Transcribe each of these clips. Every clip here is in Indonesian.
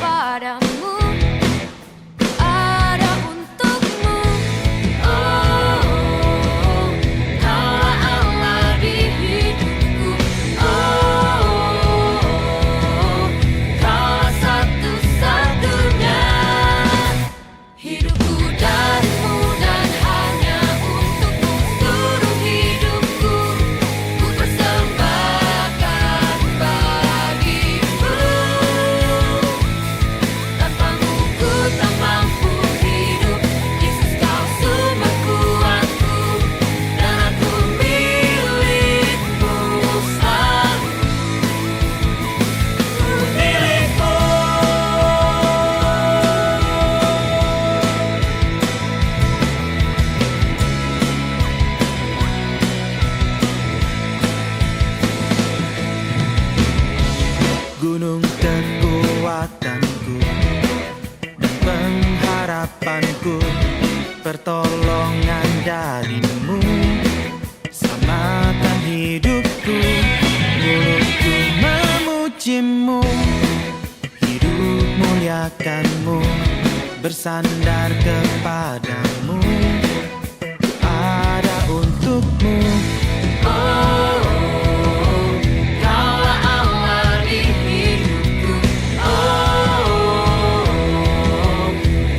kepadamu, ada untukmu. Oh, kaulah Allah di hidupku. Oh, kaulah satu-satunya. Hidupku darimu dan hanya untukmu. Seluruh hidupku ku persembahkan bagimu. Tanpamu ku tak mampu hidup. Yesus, kau sumber kuatku, dan aku milikmu selalu. Ku milikmu. Gunung kekuatanku dan pengharapanku, pertolongan darimu, selamatkan hidupku. Mulutku memujimu, hidup muliakanmu, bersandar kepadamu, ada untukmu. Oh, kaulah Allah di hidupku. Oh,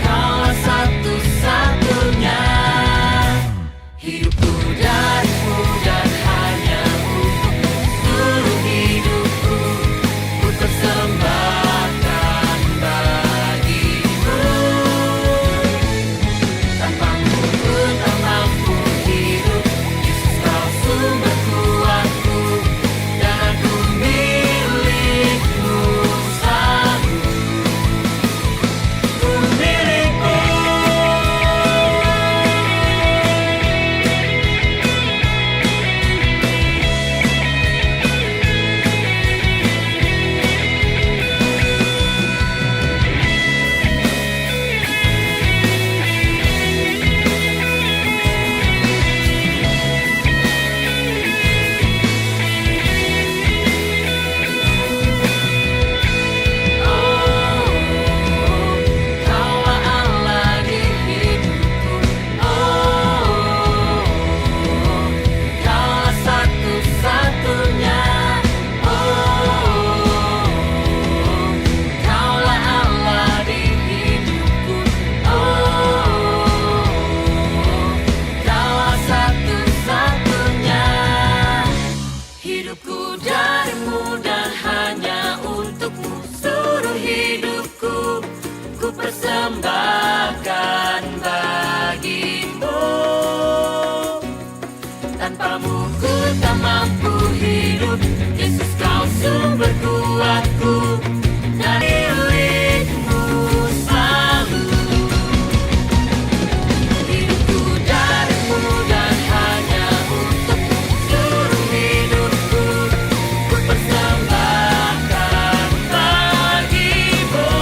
kaulah satu-satunya. Hidupku darimu dan hanya untukmu. Seluruh hidupku ku persembahkan bagimu. Tanpamu ku tak mampu hidup. Yesus, kau sumber kuatku, dan aku milikmu selalu. Ku milikmu. Kaulah Allah di hidupku. Oh, kaulah satu-satunya. Oh, kaulah Allah di hidupku. Oh, kaulah satu-satunya. Hidupku darimu dan hanya untukmu. Seluruh hidupku ku persembahkan bagimu. Tanpamu ku tak mampu hidup. Yesus, kau sumber kuatku, dan milikmu selalu. Hidupku darimu dan hanya untukmu. Seluruh hidupku ku persembahkan bagimu.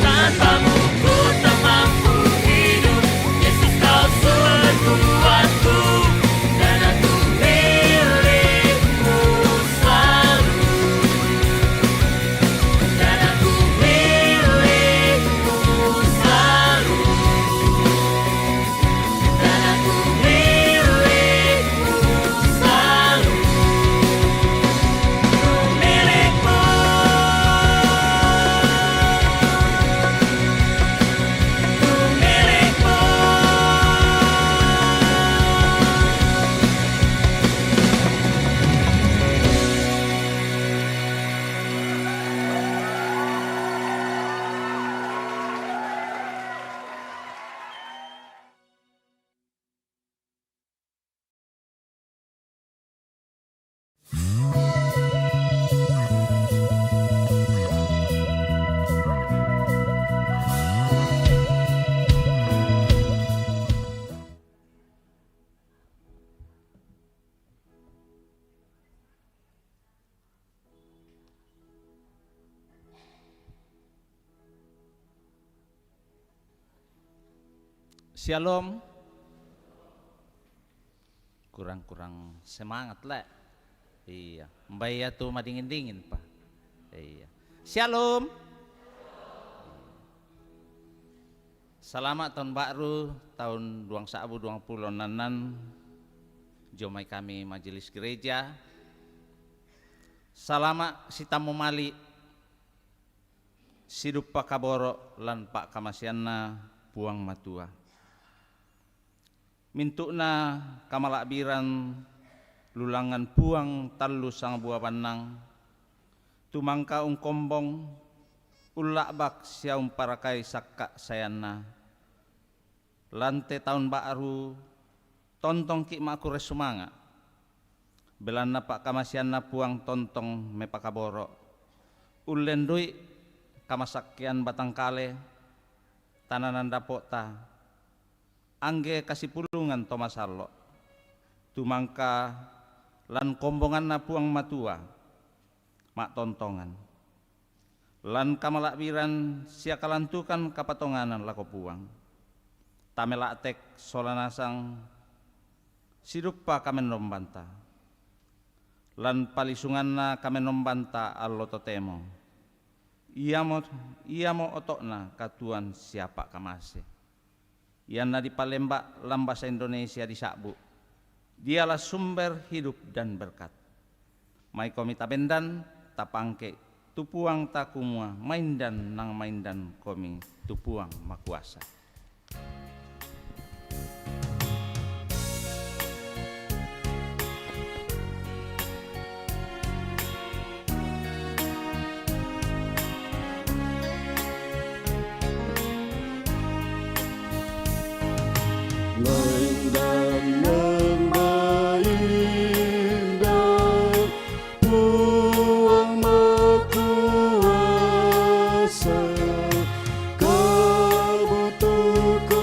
Tanpamu ku tak mampu hidup. Yesus, kau sumber kuatku, dan aku milikmu selalu. Dan aku milikmu selalu. Dan aku milikmu selalu. Ku milikmu. Ku milikmu. Shalom. Kurang-kurang semangat lah. Iya, mbak ya tuh madingin-dingin pak. Iya. Shalom. Selamat tahun baru tahun 2020 jomai kami majelis gereja. Selamat sitamu mali sidup Pak Kaboro lan Pak Kamasianna puang matua. Mintukna kamalakbiran lulangan puang talu sang buah panang. Tumangka kombong ulak bak siaum parakai sakka sayana. Lante tahun baru tontong ki makure sumanga. Belana Pak Kamasianna puang tontong me Pak Kaboro. Ulendui kamasakyan batangkale tananan dapota. Angge kasih pulungan tomasalo. Tumangka lan kombongan na puang matua. Mak tontongan lan kamalakbiran sia kalantukan kapatonganan lako puang tamelaktek solanasang sidupa kamen nombanta lan palisunganna kamen nombanta allo totemo ia mo otokna katuan siapa kamase iana di Palembak lambasa Indonesia di Sakbu dialah sumber hidup dan berkat mai komita bendan tapangke tupuang takumua maindan nang maindan komi tupuang makuasa. Maindan nang maindan puang makuasa kabutuku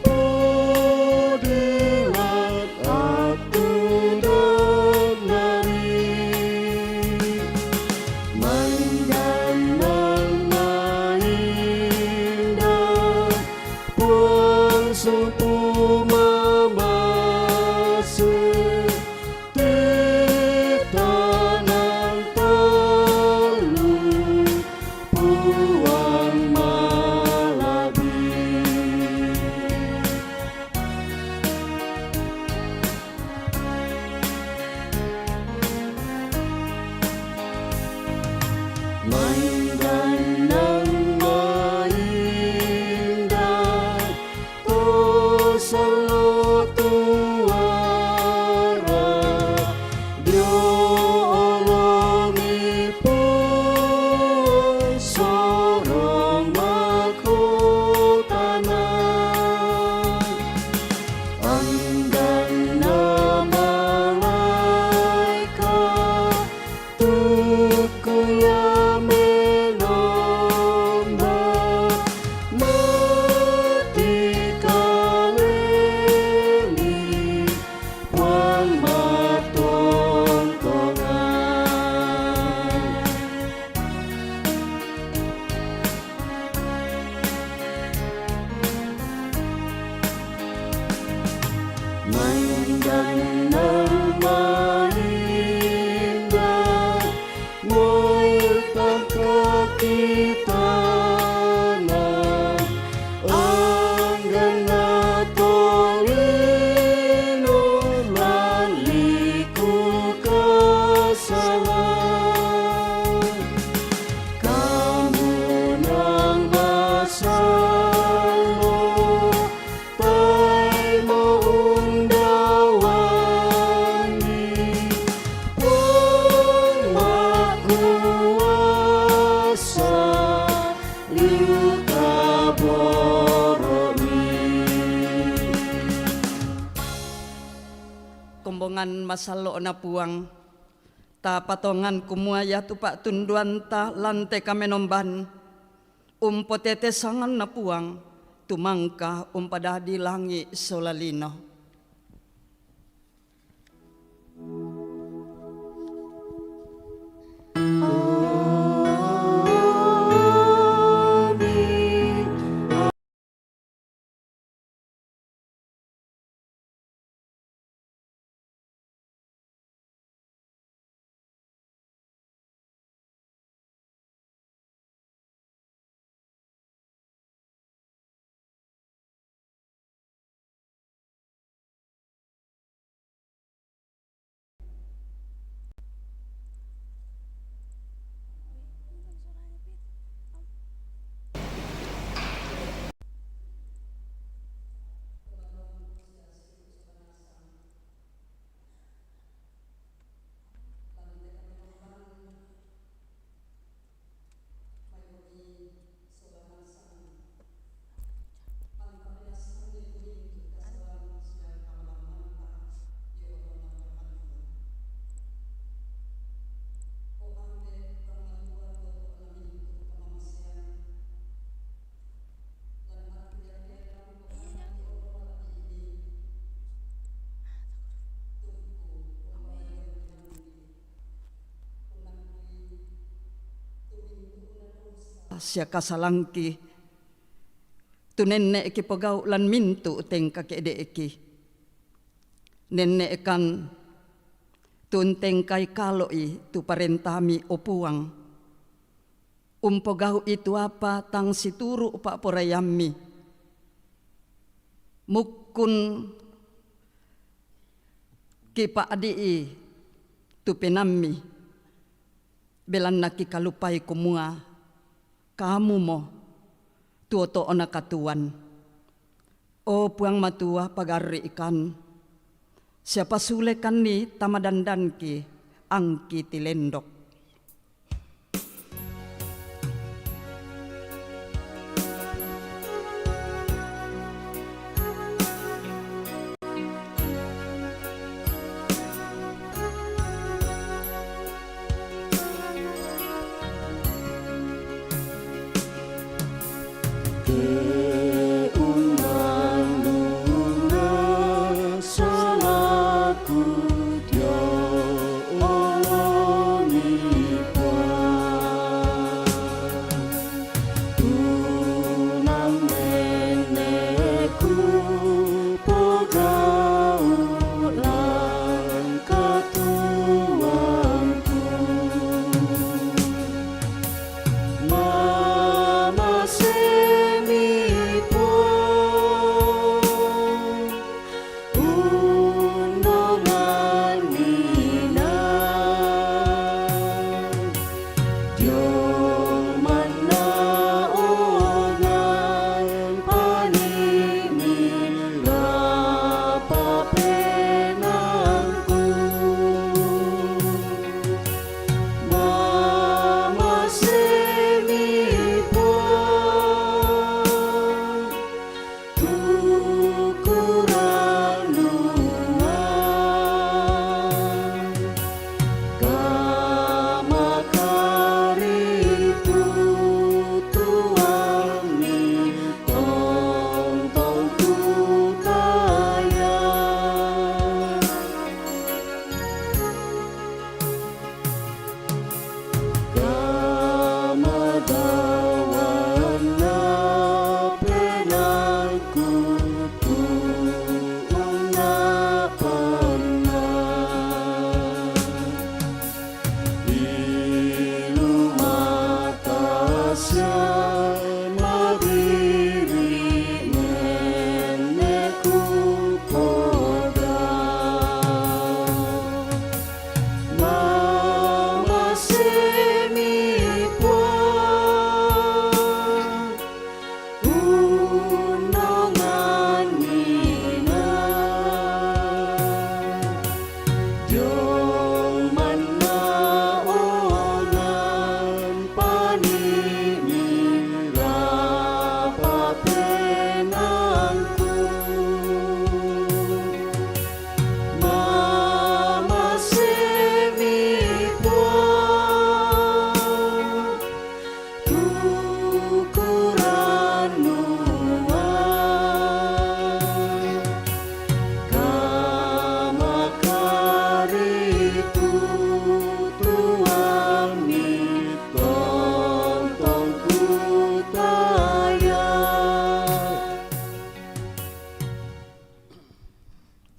pudilat atu dan nari maindan nang maindan puang supu maindan nang maindan to salo tuara dio olomi pun sorong makutana anggan nama malaikat tukuya maindan nang maindan moyang kakitanan anggan na torino laliku kasalan kamu nang masalo tay mo kombongan masalo na puang ta patongan kumuaya tupak tunduan ta lante kamenomban potete sangan na puang tumangka padadi langi solalino. sia kasalangki tu nenek ki pegau lan mintu teng kakek eki nenek kan tunteng kai kaloi tu parentami opuang umpogau itu apa tang situru pak porayami mukun ki pak adii tu penami belan naki kalupai kumua kamu mo tuoto ona katuan o puang matua pagari ikan siapa sulekan ni tamadandan ki angki tilendok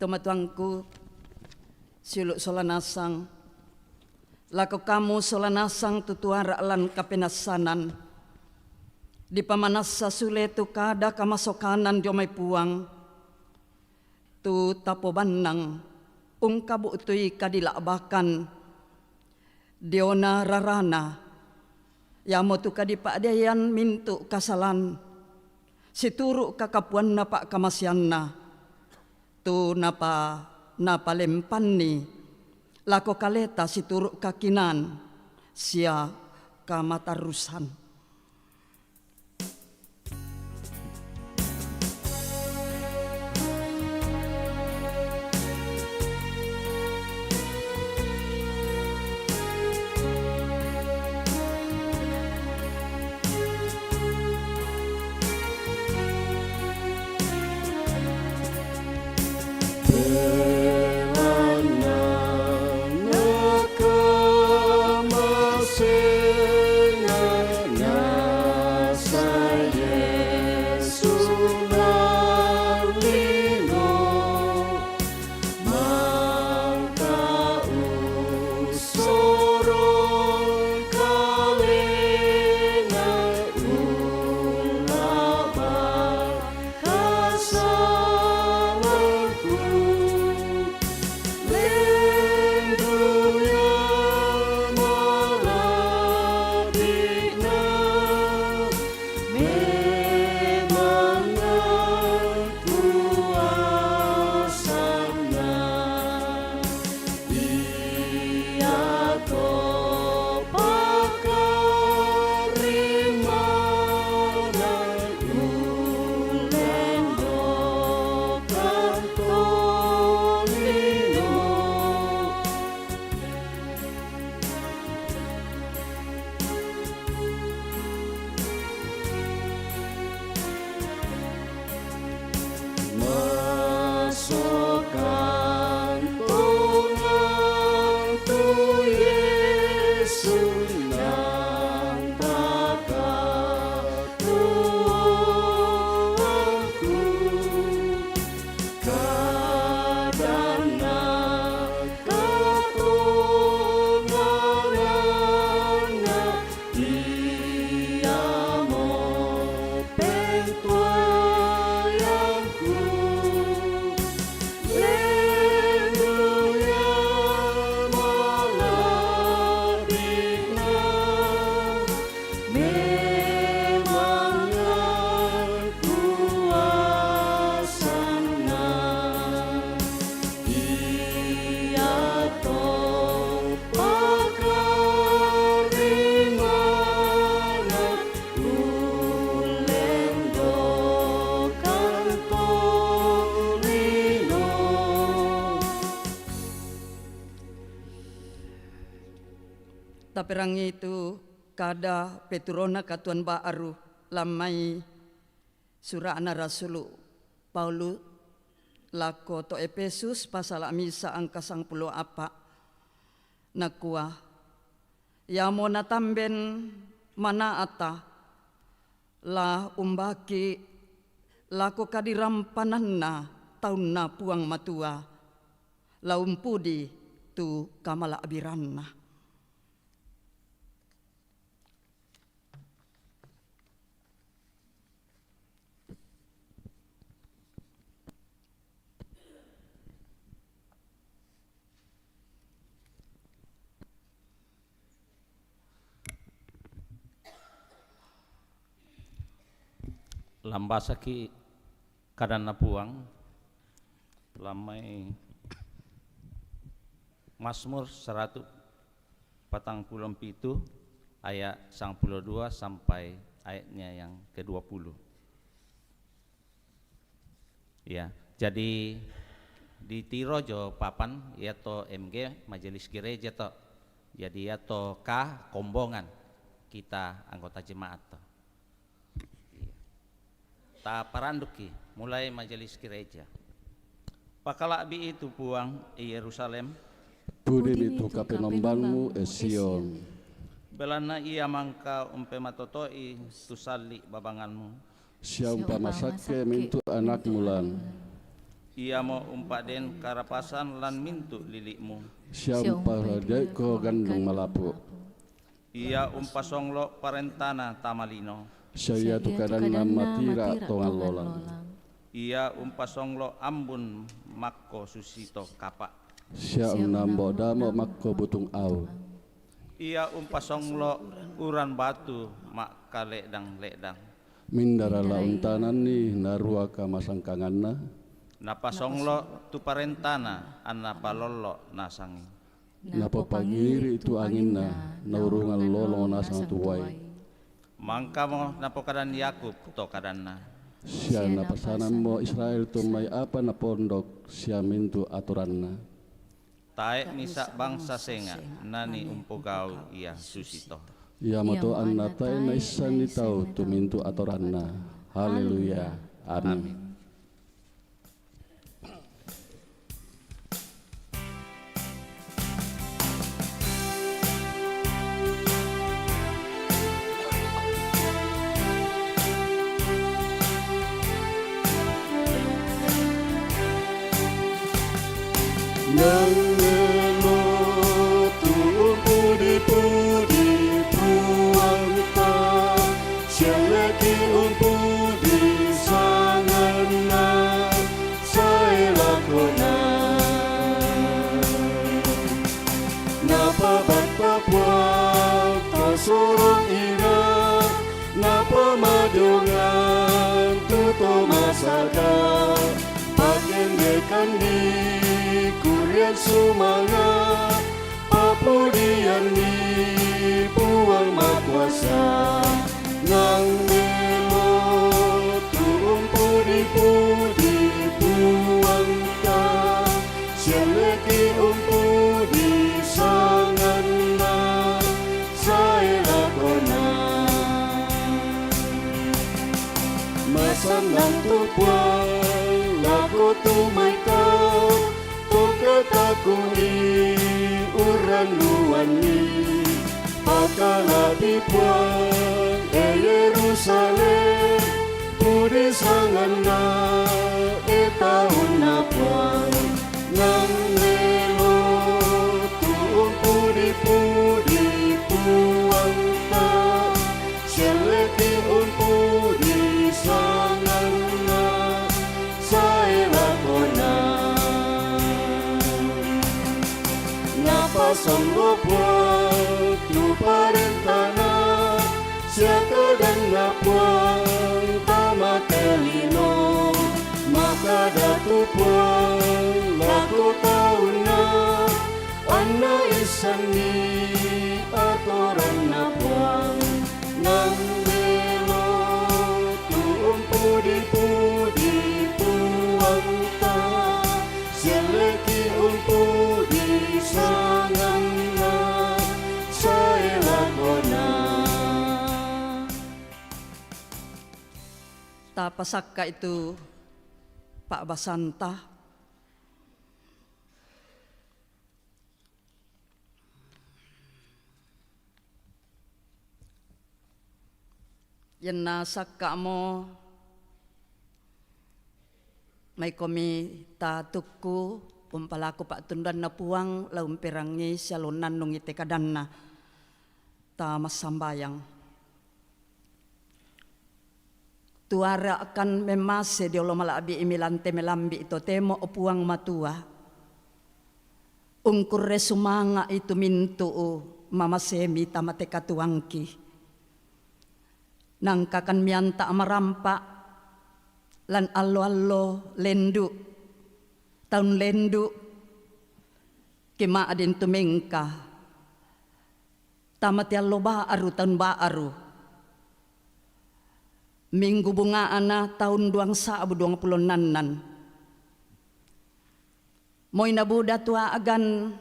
Tomatuangku siluk solanasang lako kamu solanasang tutuara lan kapenasanan di pamanasa sule tu kada kamasokanan diomay puang tu tapobanang ungkabu tuy kadilabakan diona rarana yamo tu kadipadayan mintu kasalan situru kakapuan na pa kamasyan na tu napalempan ni lako kaleta situru kakinan sia kamatarusan. Pelana. 「Taperangi itu kada peturona katuan baaru lamai surana rasulu Paulus lako to Efesus pasal amisa angka 10 apa nakua yamo natamben manaata la umbaki lako kadirampananna taunna puang matua la umpudi tu kamala abiranna. Lambasaki kadana puang lamai Mazmur 147 ayat 92 sampai ayatnya yang ke-20. Ya, jadi di Tirojo papan yato MG Majelis Gereja to. Jadi yato K kombongan kita anggota jemaat to. Ta paranduki mulai majelis gereja. Pakalabi itu puang Yerusalem. Budi itu kapenombanmu Sion. Belana ia mangka matotoi tusali babanganmu. Siapa masake mintu anak mulan. Ia mau umpaden karapasan lan mintu lilikmu. Siapa radeko gandung malapu. Ia umpasonglo parentana tamalino. Saya tukaran nama tira tongal lolang. Ia umpasonglo ambun makko susito kapak. Sia nambo damo makko butung au. Ia umpasonglo uran batu mak kaledang-ledang. Mindara launtanan ni naruaka masangkanganna. Napasonglo tu parentana anapalolo nasangi. Napa pagiri itu anginna naurungan lolo nasang tuwai. Mangka mo napokadan Yakub to kadanna. Sia napasanan mo Israel tumay apa na pondok sia mintu aturanna. Tae misa bangsa senga nani umpogau ia susito. Ia motoan natay na isan nitaw tumintu aturanna. Haleluya. Amin. Nang tu pudi puang ta sialaki umpudi sangana saya lakona napa bata puang kasurang ira napa madungan tuto masada pakin dekan di kurian sumangat papudian ni puang makuasa nang melo tuumpu di pudi puang ta seleki umpu di sangan na saya lakona masanang tu puang laku tu mai kau tu kataku ni uran luani akala di puang Yerusalem pudi sangan na tahun na puang nang melo tuumpu di pudi puang ta seleki umpu di sangan na saya lakona ngapa sanggup puang tu parentana siapa dan ngapuang tama kelino maka datu puang laku tahun na anna isani atoran na puang nang melo tuumpu di pudi puang ta seleki umpu di sangan na saya lakona Pasaka itu Pak Basanta Yenna sakka mo may komi ta tukku pumpalaku Pak tundan na puang laum perangi salunan nung ite kadanna ta masambayang tuara akan memase di olo malabi imilante melambi ito temo opuang matua ungkur resumanga itu mintu mamasemi tamate katuangki nang kakan mianta amarampa lan allo lendu taun lendu kema adin tumengka tamati allo baaru taun baaru Minggu bunga ana tahun 2026 moy nabuda tua agan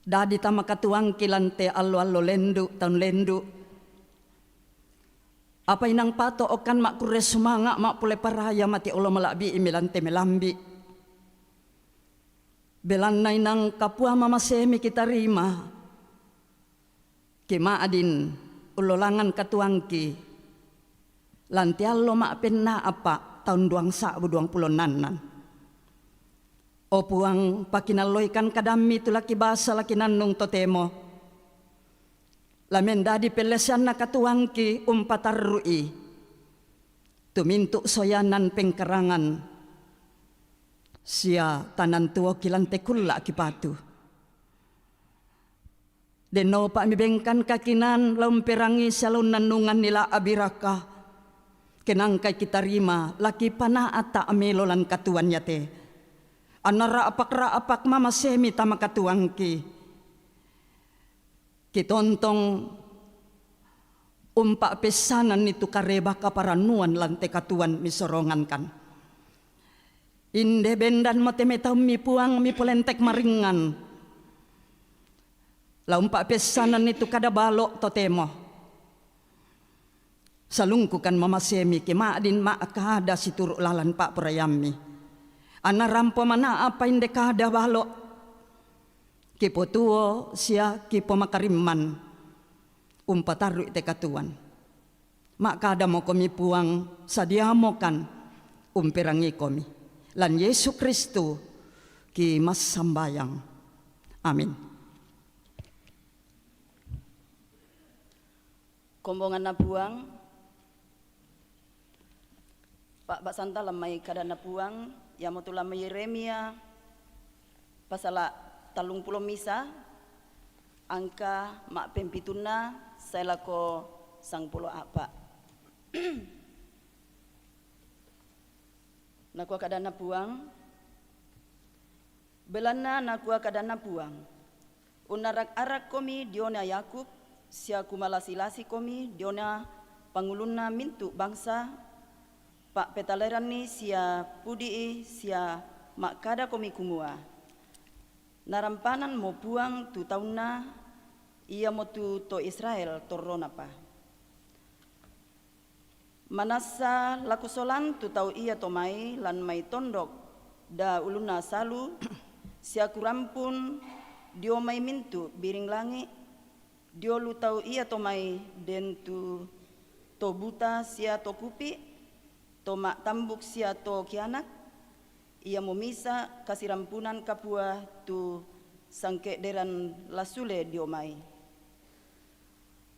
dadi tama katuang kilante allo lendu tahun lendu apa inang pato okan mak kure sumanga mak pule paraya mati ulo malabi imilante melambi belan na inang kapua mama semi kita rima kema adin ulolangan katuangki lanti allo mak penna apa tahun 2026 o puang pakinaloikan kadami tu laki basa laki nannung totemo lamen dadi pelesan na katuangki umpatarrui tumintu soyanan pengkerangan sia tanan tuo kilante kulla kipatu deno pak mibengkan kakinan laum perangi salun nannungan nila abiraka kenang kay kita rima laki panaata amelolan katuan yate anara apak mama semi tama katuangki kitontong umpa pesanan itu kareba kaparanuan lante katuan misorongan kan inde bendan matemetau mi puang mi polentek maringan la umpa pesanan itu kada balok totemo salungku kan mama semi ke maadin ma akada situruk lalan pak perayami ana rampo mana apa inde kada balo kipo tuo sia kipo makariman umpataru te katuan mak kada mo komi puang sadiamo kan umperangi komi lan Yesu Kristu ki mas sambayang amin. Kombongan na buang Pak Basanta lamai kada na puang ya motula Yeremia pasala 30 misa angka mak pempituna saya lako 10 apa nakua kada na puang belana nakua kada na puang Unarak-arak komi diona Yakub, sia kumalasi-lasi komi diona panguluna mintu bangsa, pak petaleran ni sia pudi sia makada komi kumua. Narampanan mo buang tu tauna, ia mo tu to Israel torrona pa. Manasa lakusolan tu tau ia tomai lan mai tondok da uluna salu, sia kurampun dio mai mintu biring langi, dio lu tau ia tomai den tu to buta sia to kupi, to mak tambuk sia to kianak, ia memisa kasih rampunan kapua tu sangke deran lasule dio mai.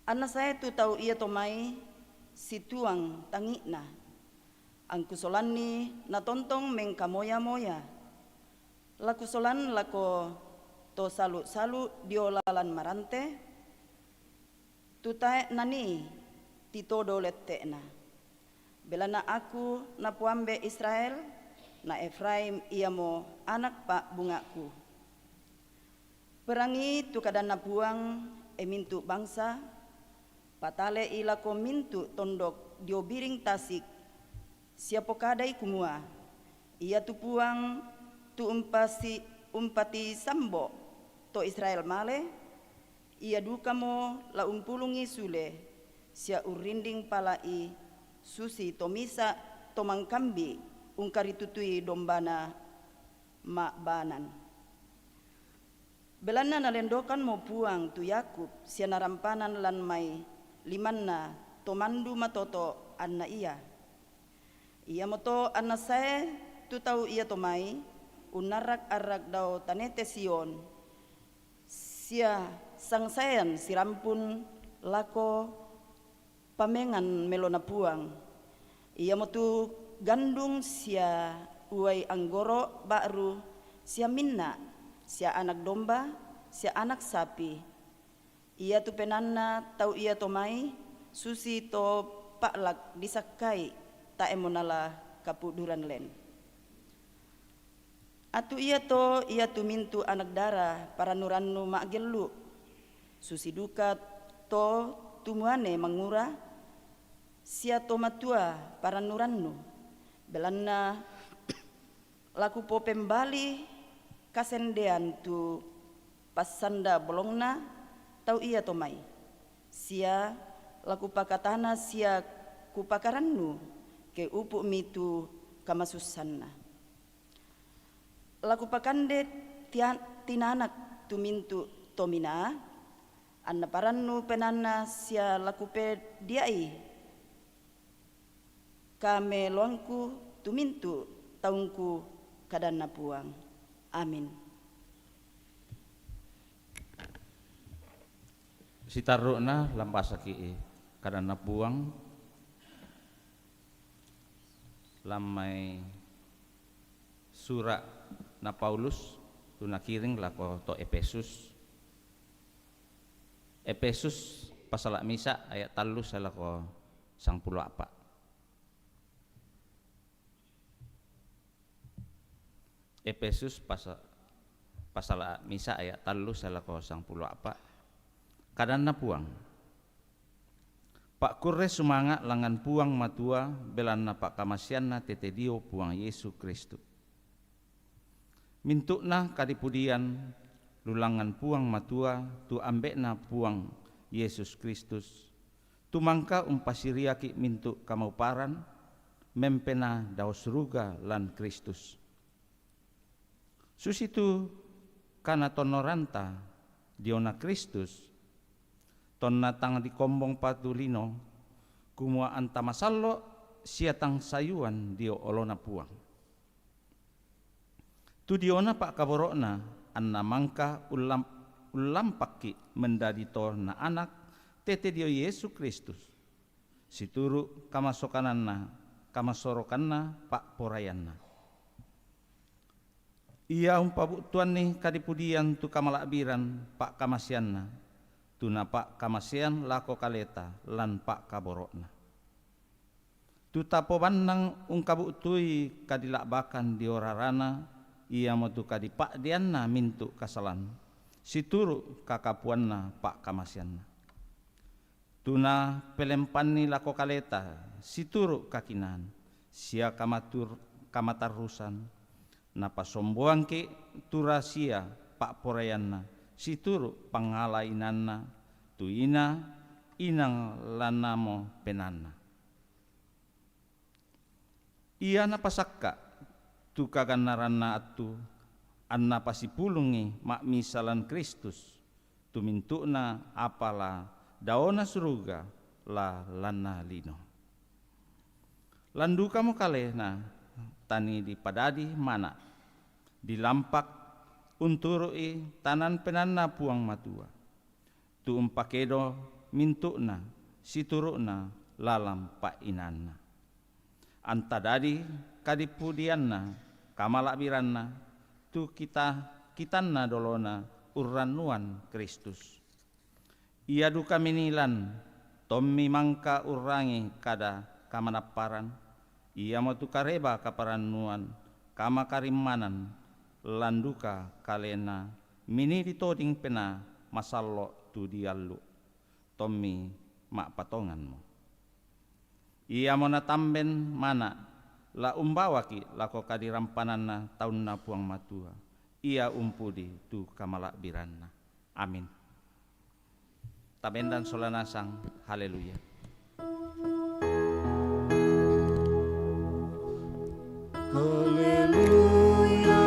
Anak saya tu tau ia tomai si tuang tangina, angkusolan ni natontong mengka moya-moya, lakusolan lako to salu-salu diolalan marante, tutae nani titodo letekna. Belana aku na puambe Israel, na Efraim ia mo anak pak bungaku. Perangi tu kadana buang emintu bangsa, patale ilako mintu tondok dio biring tasik, siapo kadai kumua, ia tu puang tu umpati sambo to Israel male, ia duka mo la umpulungi sule, sia urinding palai, susi tomisa tomangkambi, ungkari tutui dombana mak banan. Belana nalendokan mo puang tu Yakub, sia narampanan lan mai limanna tomandu matoto anna ia. Ia moto anna saya tu tau ia tomai, unarak-arak dau tanete Sion, sia sangsayan sirampun lako pamengan melona puang. Ia motu gandung sia uai anggoro baru, sia minna, sia anak domba, sia anak sapi. Ia tu penanna tau ia tomai, susi to paklak disakai ta emonala kapuduran len. Atu ia tu mintu anak dara para nurannu mak gelu, susi duka to tumuane mangura, sia to matua para nurannu, belanna laku po pembali kasendean tu pasanda bolongna tau ia tomai, sia laku pakatana sia kupakarannu ke upuk mitu kamasusanna. Laku pakande tinanak tu mintu tomina, anna parannu penanna sia laku pe diai, kame luangku tu mintu taungku kadana puang. Amin. Sitaruna lampasaki kadana puang lamai surat na Paulus tu nakiring lako to Efesus pasal misa ayat 3 salako 94. Efesus pasal misa ayat 3 salako 94. Kadana puang Pak kurre sumanga langan puang matua belanna pak kamasianna tete dio puang Yesu Kristus. Mintukna kadipudian lulangan puang matua tu ambekna puang Yesus Kristus. Tumangka umpasiriaki mintuk kamauparan mempena daos ruga lan Kristus. Susitu kana tonoranta diona Kristus ton natang di kombong patulino kumua anta masallo siatang sayuan dio olona puang. Tu diona pak kaborokna anna mangka ulam pakki mendadi to na anak tete dio Yesu Kristus. Situru kamasokananna kamasorokanna pak porayanna. Ia umpabutuan nih kadipudian tu kamalakbiran pak kamasianna. Tuna pak kamasian lako kaleta lan pak kaborokna. Tu tapo bandang ungkabutui kadilakbakan diorarana ia motu kadipak dianna mintu kasalan. situru kakapuanna pak kamasianna. Tuna pelempanni lako kaleta, situru kakinan, sia kamatarusan, napa somboangke turasia pak porayanna, situru pangalainanna, tuina inang lanamo penanna. Ia napasakka tu kaganaranna atu anna pasipulungi mak misalan Kristus tumintukna apala daona suruga la lana lino. Landu kamu kalena tani di padadi mana dilampak unturui tanan penanna puang matua. Tu umpakedo mintukna situruna lalam pa inanna. Antadadi kadipudianna kamalabiranna tu kitanna dolona urranuan Kristus. Ia duka minilan tommi mangka urangi kada kamanaparan. Ia mau tu kareba kaparanuan kama karimanan landuka kalena mini ditoding pena masallo tu diallu tommi mak patonganmu. Ia mau natamben mana la umbawaki lako kadirampananna taunna puang matua. Ia umpudi tu kamalak biranna. Amin. Tabendan solanasang. Haleluya. Haleluya,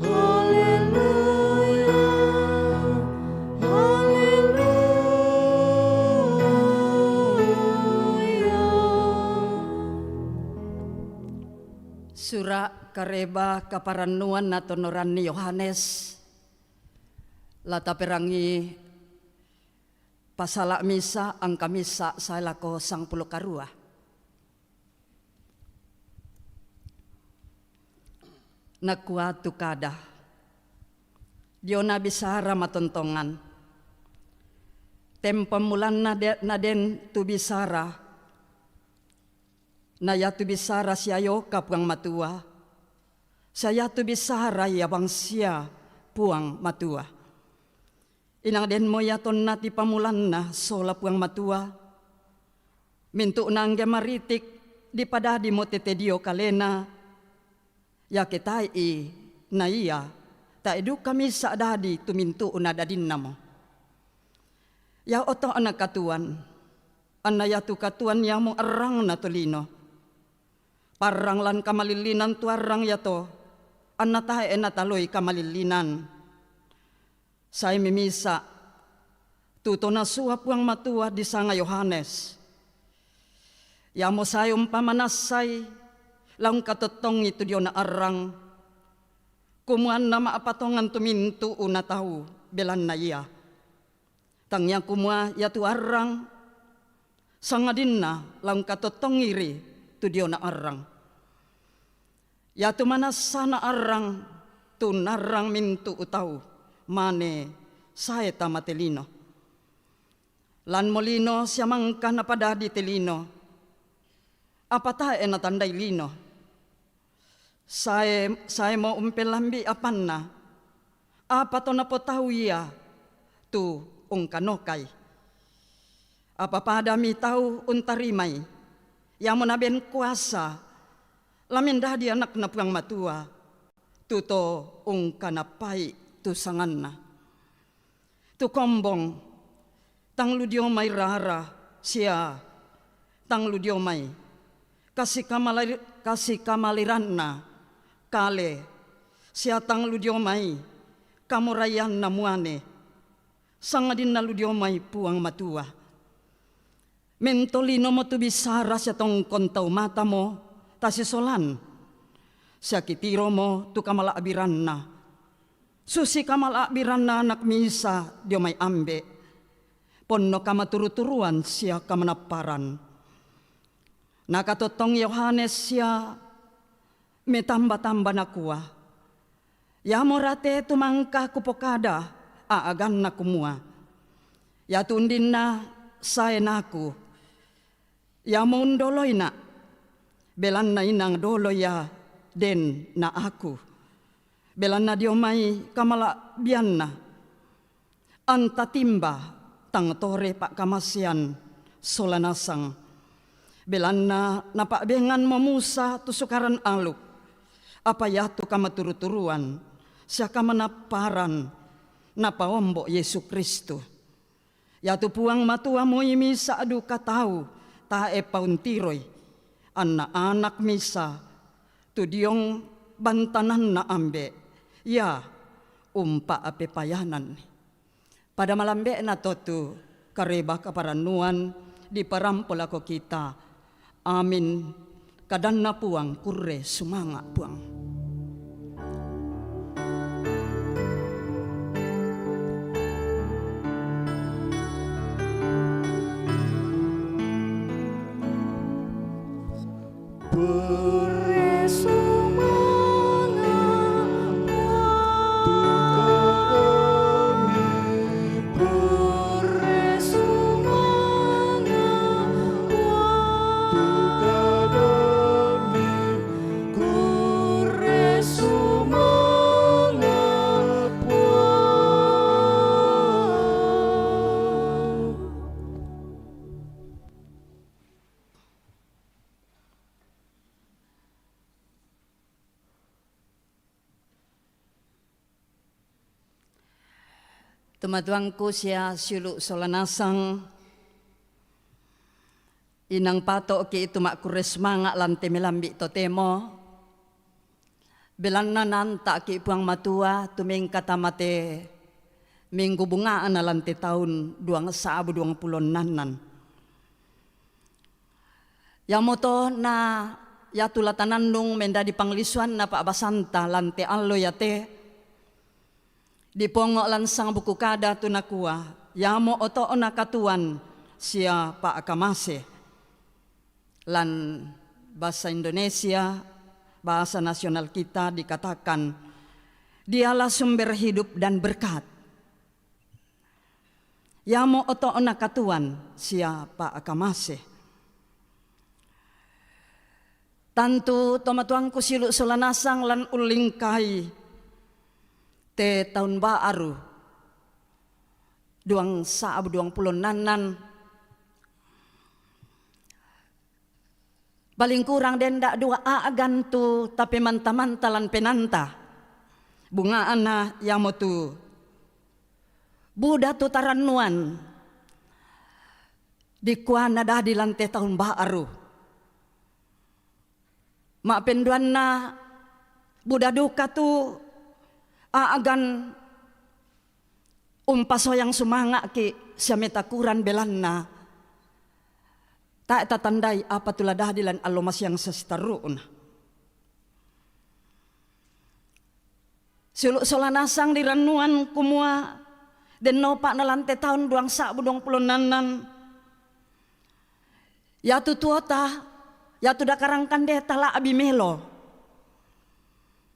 haleluya, haleluya. Sura kareba kaparanuan na tonoran ni Yohanes lata perangi pasala misa angka misa salako 10 karua. Nakuatu kada diona bisara matontongan tempamulan naden tu bisara naya tu bisara siayo kapuang matua saya tu bisara ya bangsia puang matua inang den moya ton nati pamulanna sola puang matua mintu nangge maritik di padadi motete dio kalena ya ketai na iya ta edu kami sadadi tumintu unadadin namo ya oto anak katuan anaya tu katuan ya mo arang na tolino parang lan kamalilinan tu arang ya to anata enataloy kamalilinan say mimisa tuto na suap puang matua di sanga Yohanes ya mo sayom pamanasay lang katotong itu dia na arang kumuan na maapatongan tumintu una tahu belan na iya tangya kumua ya tu arang sangadin na lang katotong iri tu dia na arang ya tu manasa na arang tu narang mintu utaw mane saya tamatelino lan molino siya mangka na padadi telino apata na tanday lino saya mau umpelambi apan na apa to na po tahu ya tu ungkanokay apa padami tahu untarimay ya mo naben kuasa lamin dadi anak na puang matua tuto ungkanapay tu sangan na tu kombong tang ludio may rara siya tang ludio may kasi kamaliran na kale siatang ludiomay kamurayan na muane sangadin na ludiomay puang matua mentolino mo tu bisara siatong kontaw mata mo tasisolan siya kitiro mo tu kamalaabiran na susi kamalaabiran na anak misa diomay ambe ponno kamaturuturuan siya kamanaparan nakatotong Yohanes siya metamba-tamba na kuwa. Ya morate tumangka kupokada aagan na kumua. Ya tundin na saya naku. Ya mondoloy na belan na inang doloy ya den na aku. Belana diomai kamala bianna. Anta timba tang tore pak kamasian solanasang. Belana napak bengan memusa tusukaran aluk. Apa ya tu kama turu-turuan. Siaka menaparan napa ombo Yesu Kristu. Ya tu puang matua moimi saadu katau tae pauntiroy. Anak-anak misa tu diong bantanan na ambe. Ya umpa ape payanan. Pada malam be na totu kareba kaparanuan di parampol ako kita. Amin. Kadan na puang kurre sumanga puang. Tumatuangku siya suluk solanasang inang pato ki itu mak kures manga lante melambi totemo belanna nanta ki puang matua tuming katamate minggu bungaan lante tahun 2020 nanan ya moto na ya tulatanandung menda di panglisuan na pa basanta lante allo yate di pongok lansang buku kada tunakua yamo oto onakatuan sia pa akamase lan bahasa Indonesia bahasa nasional kita dikatakan dialah sumber hidup dan berkat yamo oto onakatuan sia pa akamase tantu tomatuangku siluk solanasang lan ulingkai te tahun baru 2020 nanan paling kurang denda 2 agan tu tapi manta-mantalan penanta bunga ana yang motu Buddha tu taranuan di kuana dah di lantai tahun baru mak penduanna Buddha duka tu agan umpaso yang sumanga ki siameta kuran belanna tak tatandai apa tula dahdilan alomas yang sestaruun suluk solanasang di ranuan kumua den nopak na lante tahun 2020 nanan ya tu tuota ya tu dakarangkan deh tala abimelo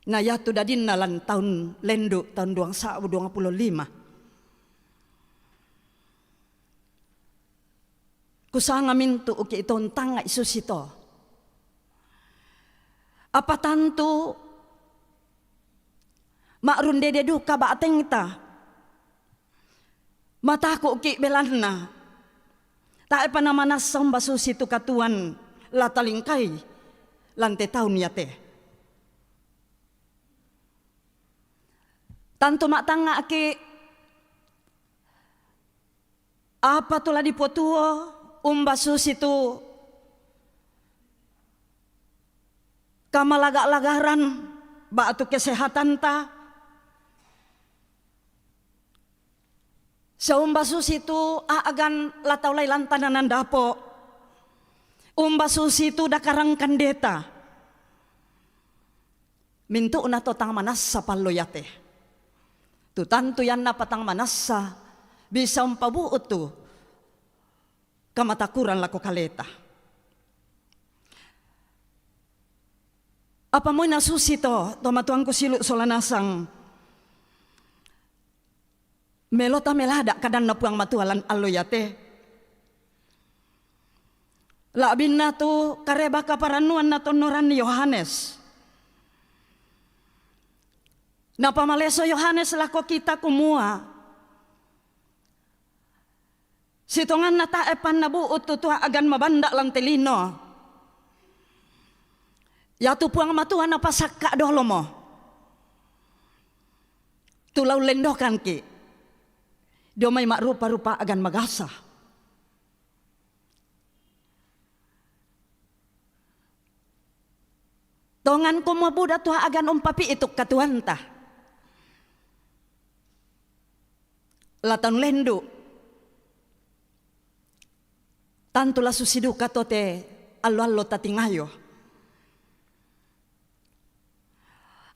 nah ya tu dadin nalan tahun lendu tahun 2025. Kusanga mintu uki iton tanga isusito. Apa tantu makrun dede duka ba atengta. Mataku uki belanna. Tak apa nama nasam basusitu katuan latalingkai lante tahun yate. Tanto mak tanga ki apa tulah dipotuo umbasus itu kamalagak-lagaran batu kesehatan ta saumbasus itu agan lataulai lantananan dapo umbasus itu dakarang kandeta mintu na totang manas sa paloyate tu tantu yan na patang manasa bisa umpabuot tu kamatakuran lako kaleta. Apa mo nasusito tomatuang ko siluk solanasang melota melada kadan na puang matualan aloyate. Labin na tu kareba kaparanuan na tonoran ni Yohanes. Na pamaleso Yohanes lako kita kumua. Sitongan na taepan na buot tutua agan mabanda lang telino. Yatu puang matuan na pasakka dolo mo. Tulaw lendokan ki. Dio may makrupa-rupa agan magasa. Tongan ko mabuda tuha agan umpapi ituk katuanta. Latan lendo. Tanto la susidu katote allo tatingayo.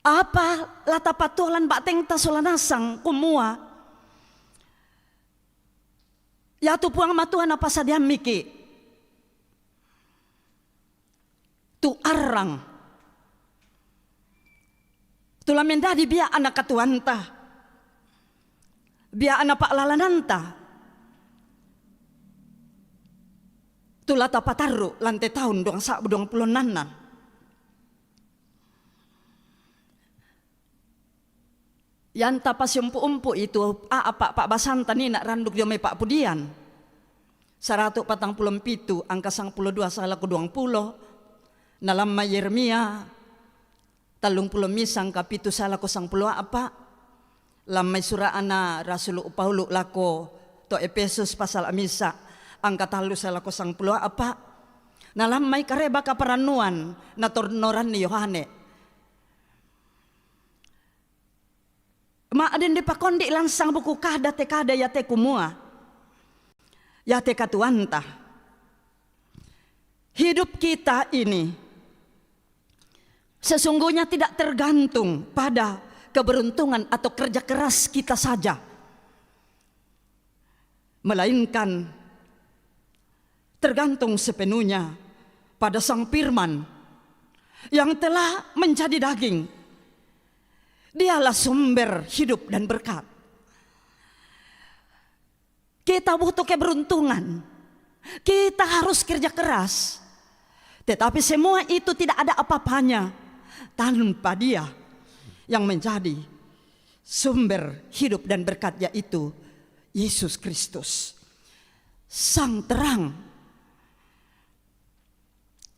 Apa lata patulan bateng tasulanasang kumua. Yatu puang matuan apa sadiam miki. Tu arang. Tula mendadi biya anak katuanta. Biya anak pak lalananta. Tula tapataru lantai tahun 2026. Yan tapas umpu itu pak basanta ni nak randuk jomai pak pudian. 147 angka 92 salah ke 20. Nalam Yeremia 30 misang kapitu salah ko 10 apa. Lamay suraana Rasul Paulu lako to Efesus pasal amisa angka 3 salah ko 10 apa. Nalamay kareba kaparanuan na tornoran ni Yohane. Maadin di pakondi langsang buku kada yate kumua. Yate katuanta. Hidup kita ini sesungguhnya tidak tergantung pada keberuntungan atau kerja keras kita saja. Melainkan tergantung sepenuhnya pada Sang Firman yang telah menjadi daging. Dialah sumber hidup dan berkat. Kita butuh keberuntungan. Kita harus kerja keras. Tetapi semua itu tidak ada apa-apanya tanpa Dia yang menjadi sumber hidup dan berkat, yaitu Yesus Kristus. Sang terang,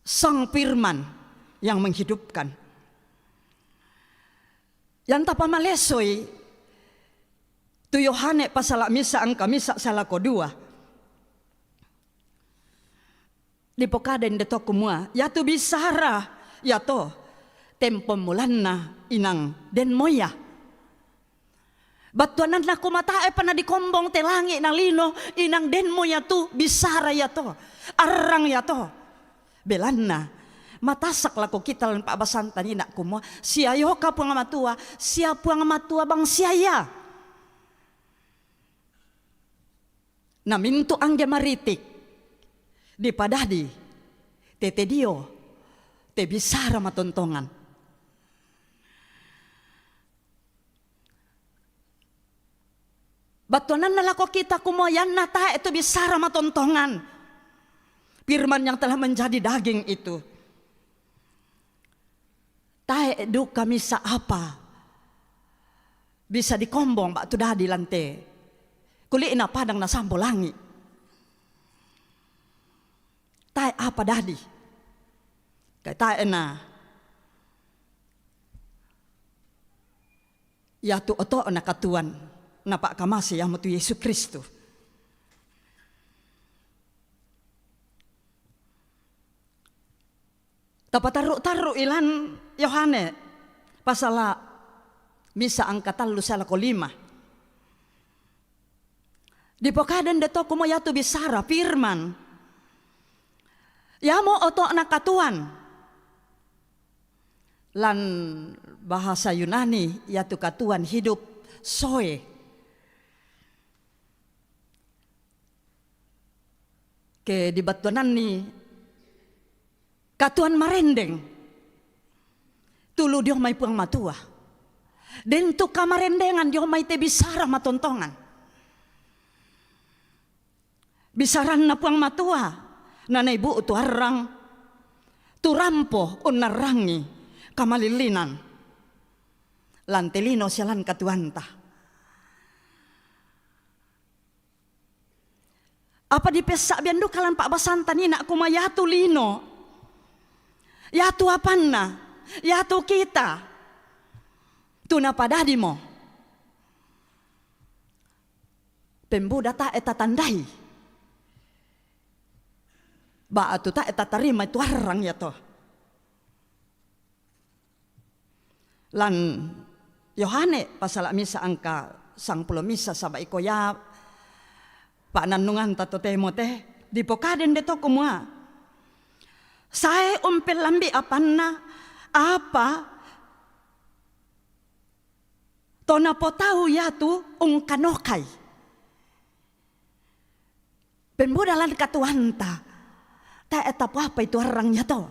Sang Firman yang menghidupkan. Yang tapa malesoi tu Yohane pasal misa angka misa salah kodua. Di pokaden de tokumua ya tu bisara ya to tempo mulanna inang den moya. Batuanan na kumatae pana di kombong telangi na lino inang den moya tu bisara ya to arang ya to belanna. Matasak lako kita lan pak basanta ni nak kumua siayo ka puang matua sia puang matua bang siaya namintu angge maritik di padadi tete dio te bisara matontongan batuanan nalako kita kumua yan nata itu bisara matontongan firman yang telah menjadi daging itu. Tae du kami sa apa bisa dikombong bak tu dadi lante kuli ina padang na sambo langi tae apa dadi kay tae na ya tu oto na katuan na pak kamasi ya mutu Yesus Kristus. Taru ilan Yohane pasal misa angka 3 salah ko 5. Di pokaden deto kumo yatu bisara firman. Ya mo oto na katuan. Lan bahasa Yunani yatu katuan hidup soe. Ke di batuanan ni katuan marendeng tulu dio may puang matua den tu kamarendengan dio may te bisara matontongan bisaran na puang matua nanay bu tu arang tu rampo unarangi kamalilinan Lantelino sialan katuanta. Apa dipesak biandu kalan Pak Basantan ini nak kumayatu lino. Yatu apanna? Yatu kita. Tuna padadimo. Pembuda ta eta tandai. Ba atu ta eta tarima itu arang ya toh. Lan Yohane pasal misa angka 10 misa saba iko ya Pak nanungan tato temo teh di pokaden de to kumua. Saya umpel lambi apanna apa tona po tahu ya tu ungkanokai. Pembudalan katuanta ta eta apa itu arangnya to.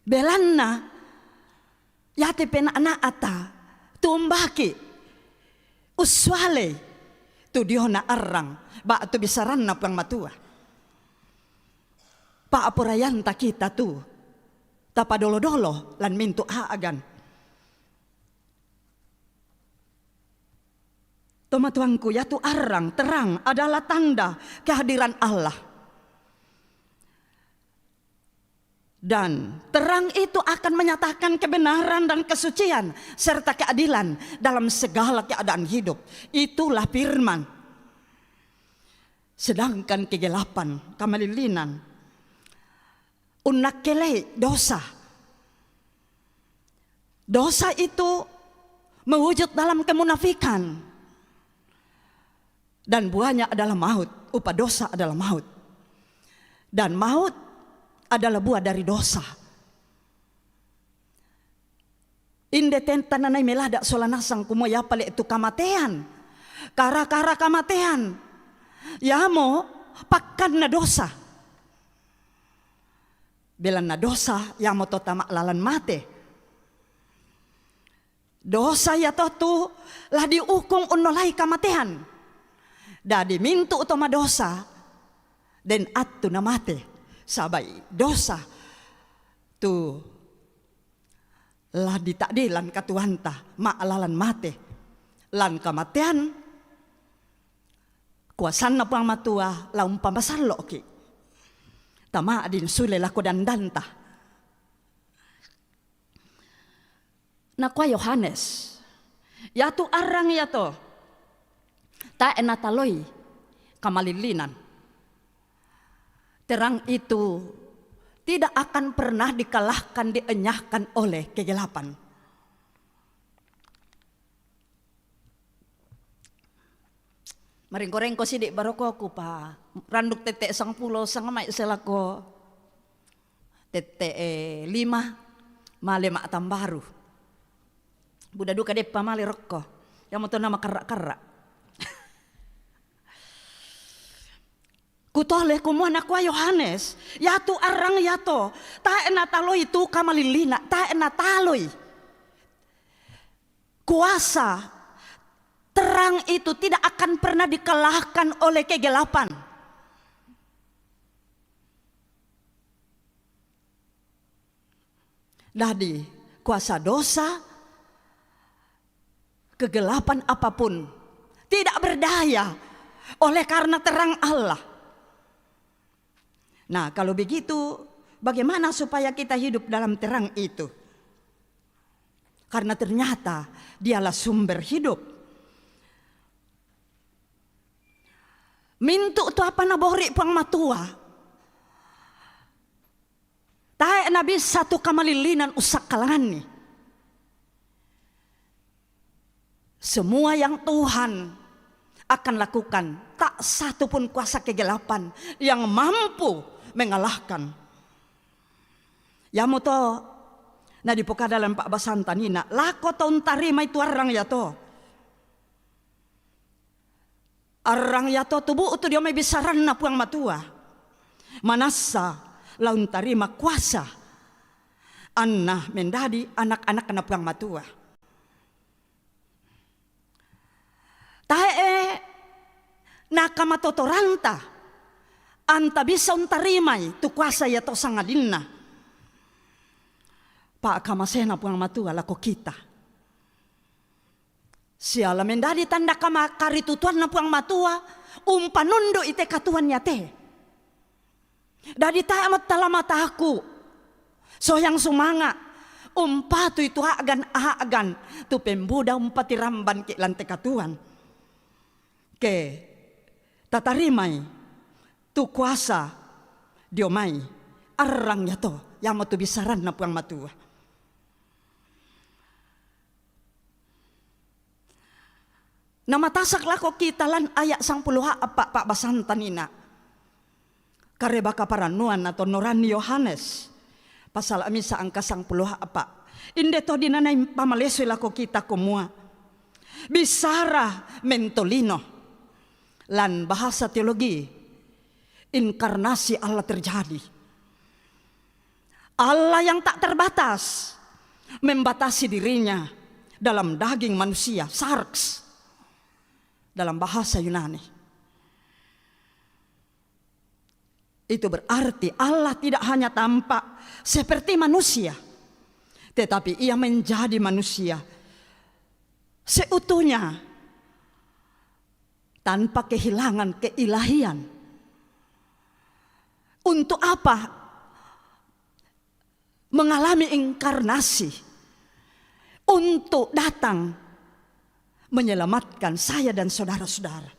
Belanna yate pena anak ata tumbaki uswale tu diona arang ba tu bisaranna pang matua pa apurayanta kita tu tapa dolo-dolo lan mintu haagan tomatuangku ya tu arang terang adalah tanda kehadiran Allah. Dan terang itu akan menyatakan kebenaran dan kesucian serta keadilan dalam segala keadaan hidup. Itulah firman. Sedangkan kegelapan, kamalilinan, unakele dosa. Dosa itu mewujud dalam kemunafikan. Dan buahnya adalah maut. Upah dosa adalah maut. Dan maut adalah buah dari dosa. Inde tentananay melada solanasang kumoya pala itu kamatean. Kara-kara kamatean. Yamo pakkan na dosa. Bilan na dosa yamo to tamak lalan mate. Dosa ya to tu lah diukung unolay kamatean. Da dimintu utama dosa den atu na mate. Sabai dosa tu lah ditakdilan katuanta maalalan mate lan kamatean kuasan na pang matua laum pambasalo ki tama adin sule lako dandanta na kwa Yohanes yatu arang yato ta enataloy kamalilinan. Terang itu tidak akan pernah dikalahkan, dienyahkan oleh kegelapan. Maring-koreng ko sidik baroko ko pa. Randuk tete 10 sang may selako. Tete 5 male mak tambaru. Buda duka depa male rokko. Yang mo to nama karak-karak. Kutole kumuana kwa Yohanes, yatu arang yato, ta enataloy itu kamalilina, ta enataloy. Kuasa terang itu tidak akan pernah dikalahkan oleh kegelapan. Jadi kuasa dosa, kegelapan apapun tidak berdaya oleh karena terang Allah. Nah, kalau begitu, bagaimana supaya kita hidup dalam terang itu? Karena ternyata dialah sumber hidup. Mintu tu apa nabori pang matua. Tae nabi satu kamalilinan usak kalangan ni. Semua yang Tuhan akan lakukan, tak satu pun kuasa kegelapan yang mampu mengalahkan. Yamu to na di pokadalan Pak Basantanina lako taun tarima itu arang ya to. Arang ya to tubuh itu dia may bisaran na puang matua. Manasa laun tarima kuasa. Anna mendadi anak-anak na puang matua. Tae nakamatotoranta. Anta bisa untarimay tu kuasa ya to sangadilna. Pak kamasena puang matua lako kita. Siala mendadi tanda kama karitutuan na puang matua umpanundo ite katuan te. Dadi tamat talamata aku. So yang sumanga umpatu itu agan tu pembuda umpati ramban ke lante katuan. Ke tatarimai tu kuasa diomai arang ya to yang matu bisaran na puang matua. Nama tasak lako kita lan ayat 10 apa Pak Basantanina. Kareba kaparanuan atau Norani Yohanes. Pasal amisa angka 10 apa. Inde to dinanay pamaleso lako kita kumua. Bisara mentolino. Lan bahasa teologi. Inkarnasi Allah terjadi. Allah yang tak terbatas. Membatasi dirinya dalam daging manusia. Sarx. Dalam bahasa Yunani. Itu berarti Allah tidak hanya tampak seperti manusia. Tetapi ia menjadi manusia seutuhnya. Tanpa kehilangan keilahian. Untuk apa? Mengalami inkarnasi. Untuk datang menyelamatkan saya dan saudara-saudara.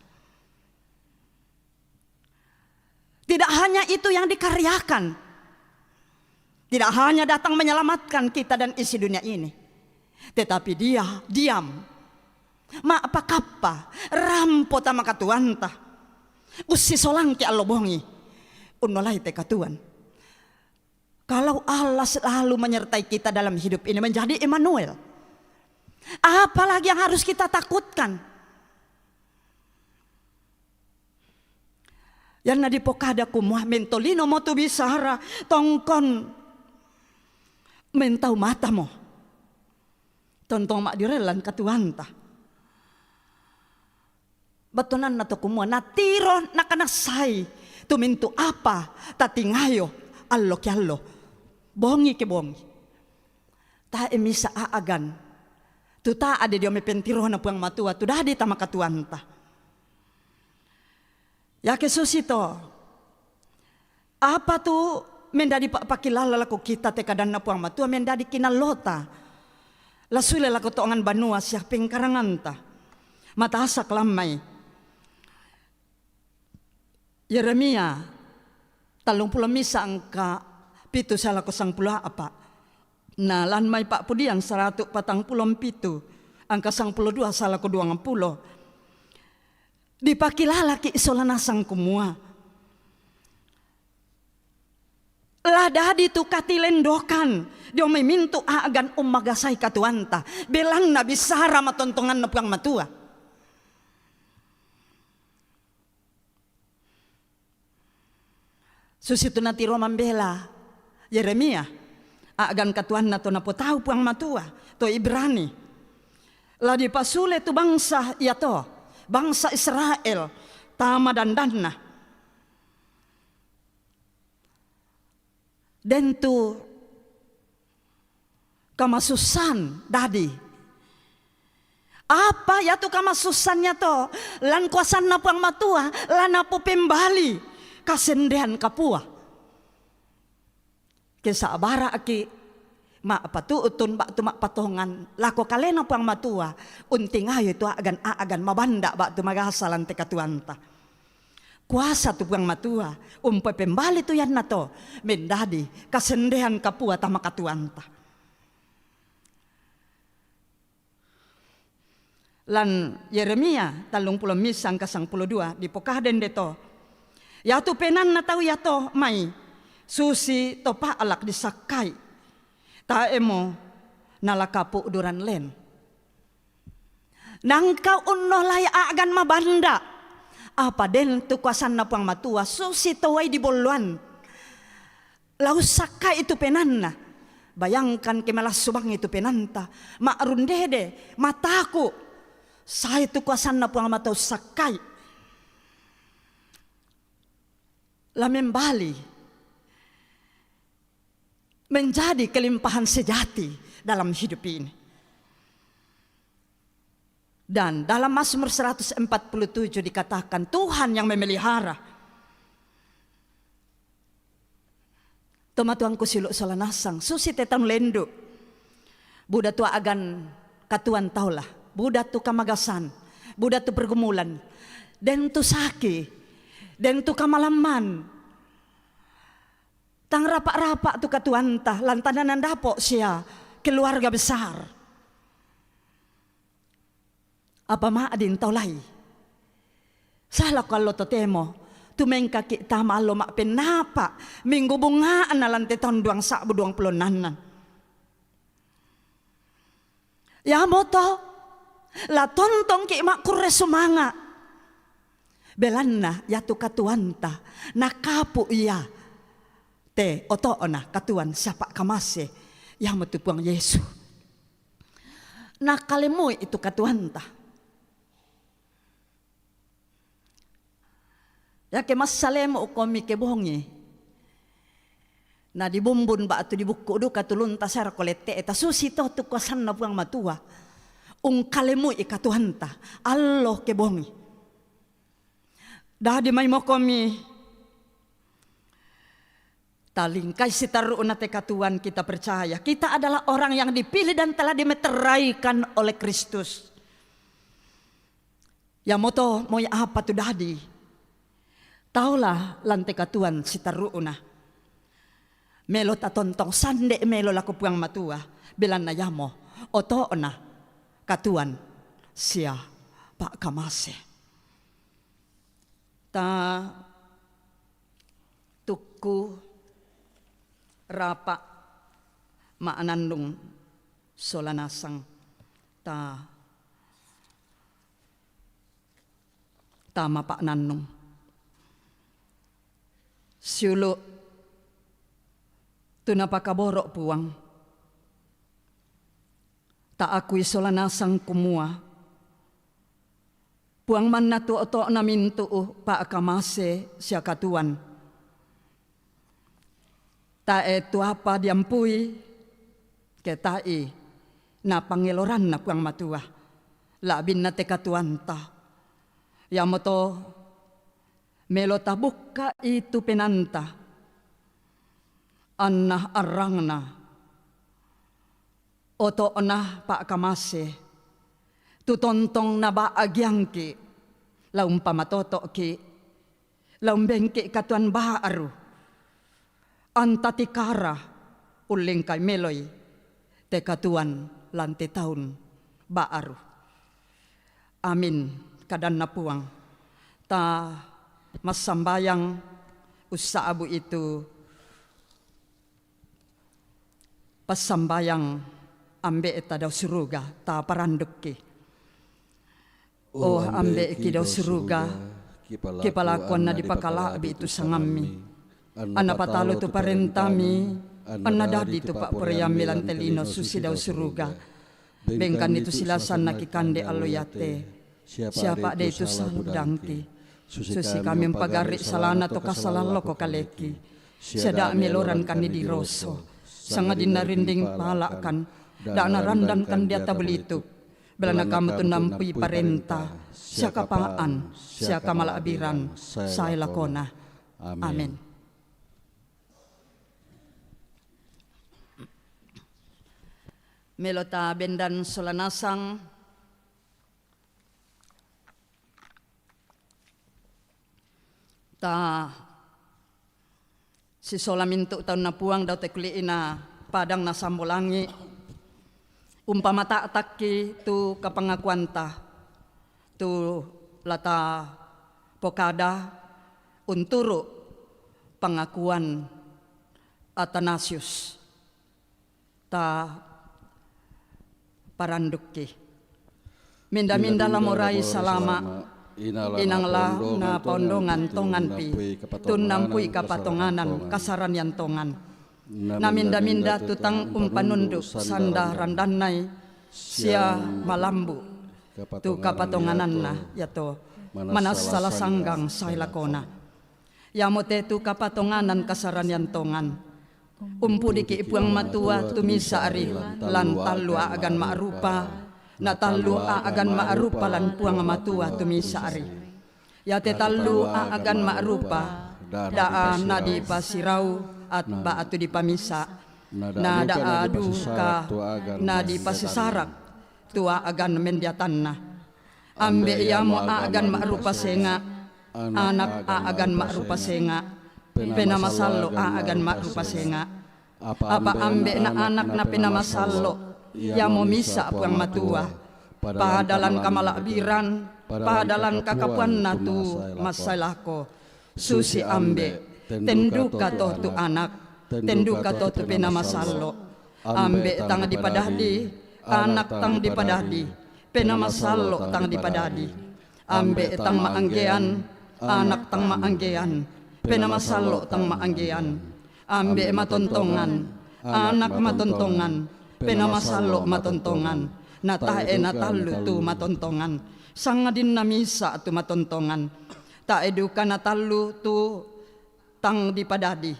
Tidak hanya itu yang dikaryakan. Tidak hanya datang menyelamatkan kita dan isi dunia ini. Tetapi dia diam. Ma apa kappa rampo tama katuanta. Usi solangki allobongi. Unolai te katuan. Kalau Allah selalu menyertai kita dalam hidup ini menjadi Immanuel. Apalagi yang harus kita takutkan? Yang nadipokada kumua mentolino mo tu bisara tongkon mentau mata mo. Tontong mak direlan katuanta. Batonan na to kumua natiro nakanasay tumintu apa tatingayo allo kyallo bongi ke bongi. Ta emisa aagan. Tuta ada dia mepentiro na puang matua tu dah di tama katuanta. Ya kesusito. Apa tu mendadi pakilala lako kita tekadan na puang matua mendadi kinalota. Lasule lako toongan banua siya pengkaranganta. Matasak lamay. Yeremia 30 misa angka 7 salako 10 apa. Nah, lan may pak pudian 147 angka 12 salah ko 20. Dipakilala ki isolanasang kumua. Lada di tu katilendokan. Dia may mintu aagan umagasay katuanta. Belang na bisara matontongan na puang matua. Susito na tiro mambela. Yeremia. Agan katuan na to na po tau puang matua. To Ibrani. Ladi pasule tu bangsa ya to. Bangsa Israel. Tama dan danna. Dan tu kamasusan dadi. Apa ya tu kamasusannya to? Lan kuasan na puang matua. Lan na po pembali. Kasendehan kapua. Kesa abara aki ma patuutun bak tu mak patongan lako kalena puang matua unting ayo itu agan mabanda bak tu magasalan te katuanta. Kuasa tu puang matua umpe pembali tu yan nato mendadi kasendehan kapua tama katuanta. Lan Yeremia 30 misang kasang 12 di pokaden deto. Ya tu penan na tau ya to mai. Susi topa alak disakai. Taemo nalakapu uduran len. Nangkau unno laya agan mabanda. Apa den tu kuasan na puang matua. Susi tawai di boluan. Lau sakai itu penanna. Bayangkan kemelas subang itu penanta. Makrundede mataku. Saya tu kuasan na puang matua sakai. Lamembali. menjadi kelimpahan sejati dalam hidup ini. Dan dalam Mazmur 147 dikatakan Tuhan yang memelihara. Toma tuangku siluk solanasang, susi tetan lendu. Buddha tu agan katuan taulah, Buddha tu kamagasan, Buddha tu pergumulan, dan tu saki, dan tu kamalaman. Tang rapak-rapak tu katuan tah, lantanan dapok sia keluarga besar. Apa maadin taulai? Salah kalau totemo, tumengka kita malo mak penapa minggu bungaan na lantai tahun 2026. Ya moto la tontong ki mak kure sumanga. Belanna ya tu katuanta nakapu iya. Te oto ona katuan siapa kamase yang metupuang Yesus. Nakalimu itu katuanta. Ya ke masalemo ukomi ke bohongi. Na dibumbun ba atu dibuku du katulun tasar kolete eta susi to tu kosan na puang matua. Ungkalemu ikatuhanta Allah ke bohongi. Dah di may mokomi talingkai sitaru unate katuan kita percaya kita adalah orang yang dipilih dan telah dimeteraikan oleh Kristus. Ya moto moy apa tu dadi? Taulah lantai katuan sitaruuna. Melo tatontong sande melo laku puang matua. Bilan na yamo. Oto na katuan sia pak kamase. Ta tuku rapa maanandung solanasang ta tama pak nanung. Siulo tu napakaborok puang. Tak akui solanasang kumua. Puang man na tu oto na mintu pa akamase siya katuan. Ta etu apa diampui ke tai na pangeloran na puang matua. Labin na te katuan ta. Yamoto melo tabuka itu penanta. Annah arangna. Oto na pak kamase. Tutontong na baagyang ki. Laum pamatoto ki. Laum bengki katuan baaru. Antatikara. Uling kay meloy. Te katuan lanti taun baaru. Amin. Kadan na puang. Ta mas sambayang usaabu itu pas sambayang ambe eta daw suruga ta parandukki. Oh ambe ki daw suruga kipalakuan na dipakala abi itu sangami. Ana patalo tu parentami ana dadi tu pak purayami lantelino susi daw suruga. Bengkan itu silasan nakikande aloyate. Siapa de itu saludangki. Susi kami pagari salana to kasalalo ko kaleki. Sada meloran kani di roso. Sanga dinarinding palakan. Da narandan kan dia tabelitu. Belana kamu tu nampui parenta. Siya kapaan. Siya kamalaabiran. Saya lakona. Amin. Melota bendan solanasang. Ta si solamintu tahun na puang daw te kuliina padang na sambolangi umpama takki tu kapangakuan ta tu lata pokada unturu pangakuan Athanasius ta parandukki minda-minda lamurai salama inanglah na pondongan tongan pi tunampui kapatonganan kasaran yang tongan naminda-minda tutang umpanunduk sanda randanai sia malambu tu kapatonganan na yato manas salah sanggang say lakona yamote tu kapatonganan kasaran yang tongan umpu diki puang matua tumisa ari lan talu agan ma'rupa na talu agan ma'rupa lan puang matua tumisa ari ya te talu agan ma'rupa daa na di pasirau at baatu di pamisa na daa duka na di pasisarak tua agan mendiatanna ambe yamo agan ma'rupa senga anak agan ma'rupa senga penamasallo agan ma'rupa senga apa ambe na anak na penamasallo yamo misa puang matua padalan kamalabiran padalan kakapuan na tu masalahko susi ambe tenduka toh tu anak tenduka toh tu penamasallo ambe tang dipadahdi anak tang dipadahdi penamasallo tang dipadahdi ambe tang maanggean anak tang maanggean penamasallo tang maanggean ambe matontongan anak matontongan penamasallo matontongan natae natalu tu matontongan sangadin namisa tu matontongan ta eduka natalu tu tang dipadadi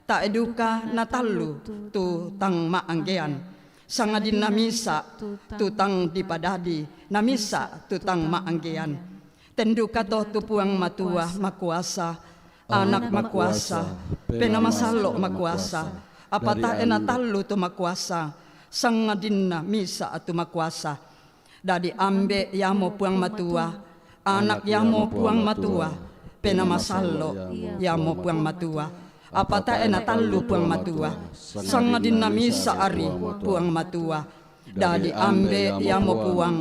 ta eduka natalu tu tang maanggean sangadin namisa tu tang dipadadi namisa tu tang maanggean tenduka toh tu puang matua makuasa anak makuasa penamasallo makuasa apata enatalu tu makuasa sangadin namisa tu makuasa dadi ambe yamo puang matua anak yamo puang matua penamasallo yamo puang matua apata enatalu puang matua sangadin namisa ari puang matua dadi ambe yamo puang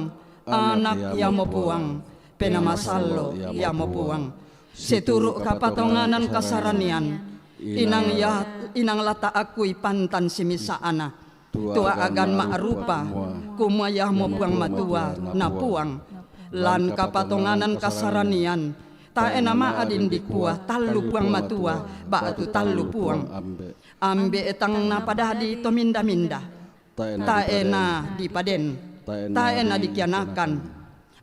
anak yamo puang penamasallo yamo puang seturuk kapatonganan kasaranian inang lata akui pantan simisa ana tua agan ma'rupa kumaya mo puang matua na puang lan kapatonganan kasaranian ta ena maadin dikua talu puang matua baatu talu puang ambe etang na padadi to minda-minda ta ena dipaden ta ena dikianakan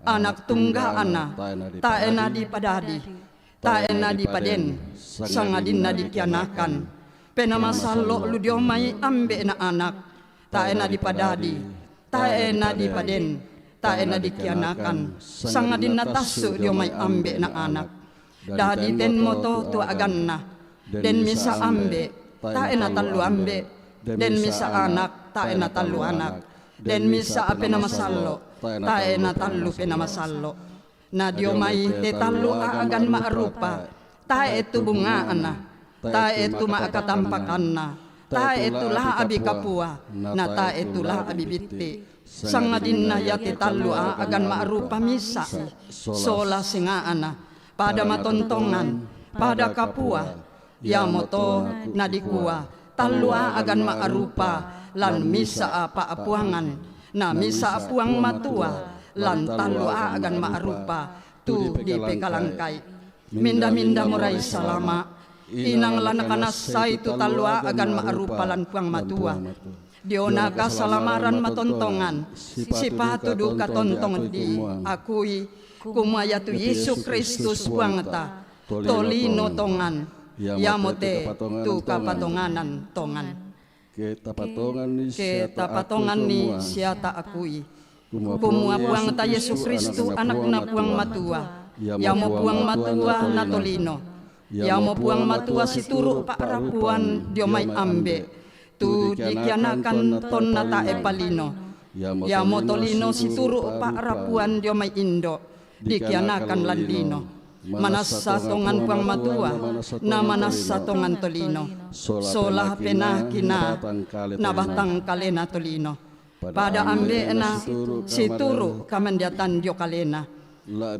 anak tungga ana ta ena dipadadi ta ena dipaden sangadin na dikianakan penamasallo lu diomai ambe na anak ta ena dipadadi ta ena dipaden ta ena dikianakan sangadin na tasu diomai ambe na anak dadi ten moto tu aganna den misa ambe ta ena talu ambe den misa anak ta ena talu anak den misa penamasallo ta ena talu penamasallo na diomai te talu agan ma'rupa ta etu bunga ana ta etu maakatampakanna ta etu lah abi kapua na ta etu lah abi bitti sangadin na yati talu agan ma'rupa misa sola singa ana pada matontongan pada kapua yamoto nadikua talu agan ma'rupa lan misa apa apuangan na misa apuang matua lan talu agan ma'rupa tu di pekalangkai minda-minda murai salama inang lanakanasay tu talu agan ma'rupa lan puang matua diona ka salamaran matontongan sipatu du katontong di akui kumaya tu Yesus Kristus puang ta tolino tongan yamote tu kapatonganan tongan ketapatongan ni siata akui kumua puang ta Yesus Kristus anak na puang matua yamo puang matua na tolino yamo puang matua situru pak rapuan diomai ambe tu dikianakan ton na ta epalino yamo tolino situru pak rapuan diomai indo dikianakan landino manasa tongan puang matua na manasa tongan tolino solah penah kina na batang kalena tolino pada ambe na situru kamandiatan dio kalena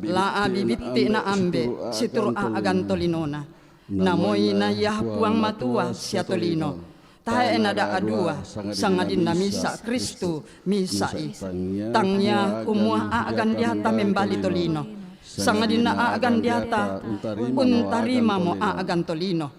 la abibitti na ambe situru agan tolinona namoi na yah puang matua sia tolino tae na da adua sangadin na misa Kristu misai tangnya kumua agan diata membali tolino sangadin na agan diata untarima mo agan tolino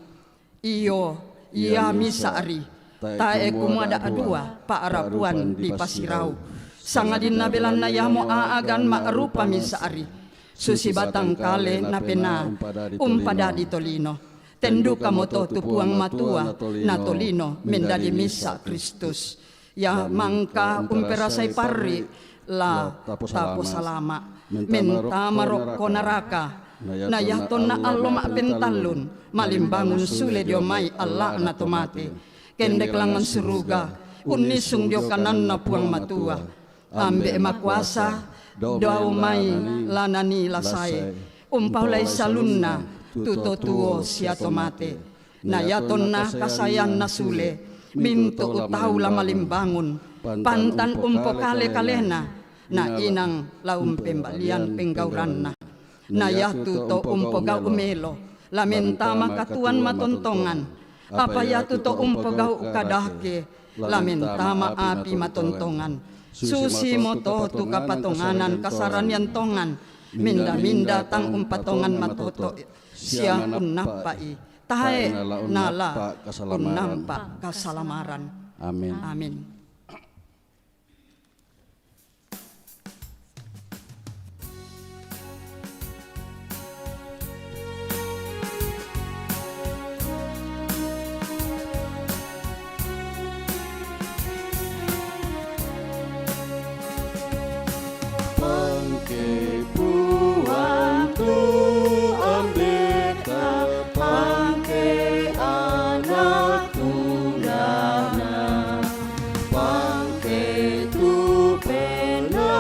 iyo iya misa ari tae kumua da adua pa arapuan di pasirau sangadin na belan na yamo agan ma'rupa misa ari susi batang kale na pena umpada di tolino tendu kamoto tupuang matua natolino mendadi misa Kristus ya mangka umperasai parri la tapo salama menta marokko naraka na yaton na allo mak pentalun malimbangun sule dio mai Allah na tomate kendek langan suruga unisung dio kanan na puang matua ambe makuasa doa mai lanani lasai umpaulai salunna tuto tuo siato mate na yaton na kasayan na sule minto utau la malimbangun pantan umpo kale kalena na inang laum pembalian penggauranna na yatu to umpo gau umelo lamenta makatuan matontongan apa yatu to umpo gau ukadahke lamenta ma api matontongan susi moto tu kapatonganan kasaran tongan minda tang umpatongan matoto siang unnapai tahe nala unnampa kasalamaran. Amin. Amin. Pangke puang tu ambeka pangke anak tunggana pangke tu pena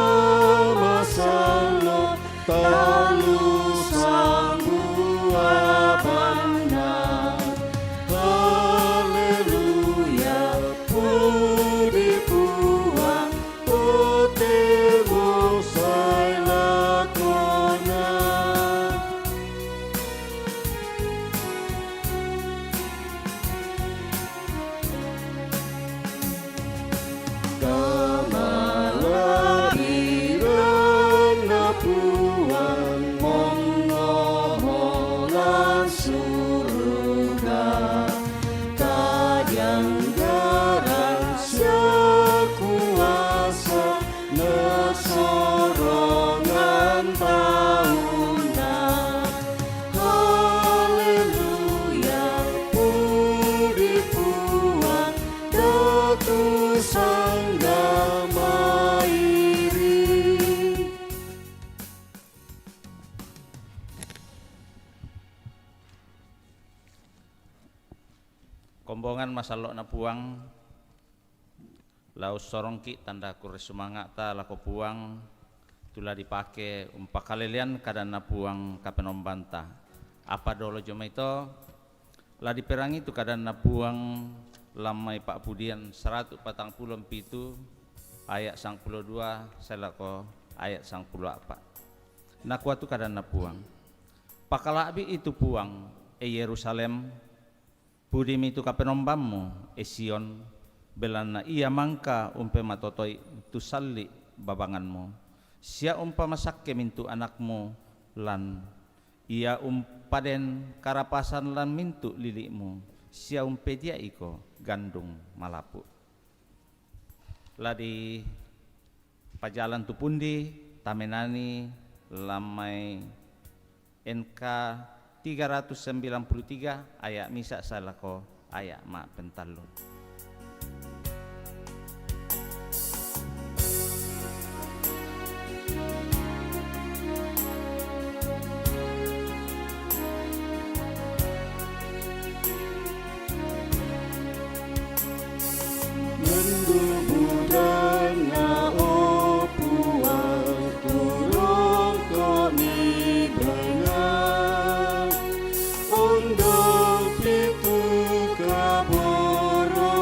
masalo talu sambua bana haleluya puji puang putemu sai lakona. Kamalahiran na puang mongomolan surga kayang garang sekuasa nesorongan tahunan haleluya puji puang datu sangga mairi. Kombongan masalok na puang laus sorongki tanda kure semangat ta lako puang tula dipake kalelian kadan na puang kapenombanta apa dolo joma itu la diperangi tu kadan na puang lamai pak pudian 147 ayat 92 selako ayat 94 na kuatu kadan na puang pakalabi itu puang Yerusalem Budimi tu kapenombammu Sion belana ia mangka umpe matotoi tu salli babanganmu sia umpa masakke mintu anakmu lan ia umpaden karapasan lan mintu lilikmu sia umpe dia iko gandung malapu ladi pajalan tu pundi tamenani lamai NK 393 ayat misa salako ayat mak pentalun. Mendubudana o puang turun koni bengang Ondo pitu kaboro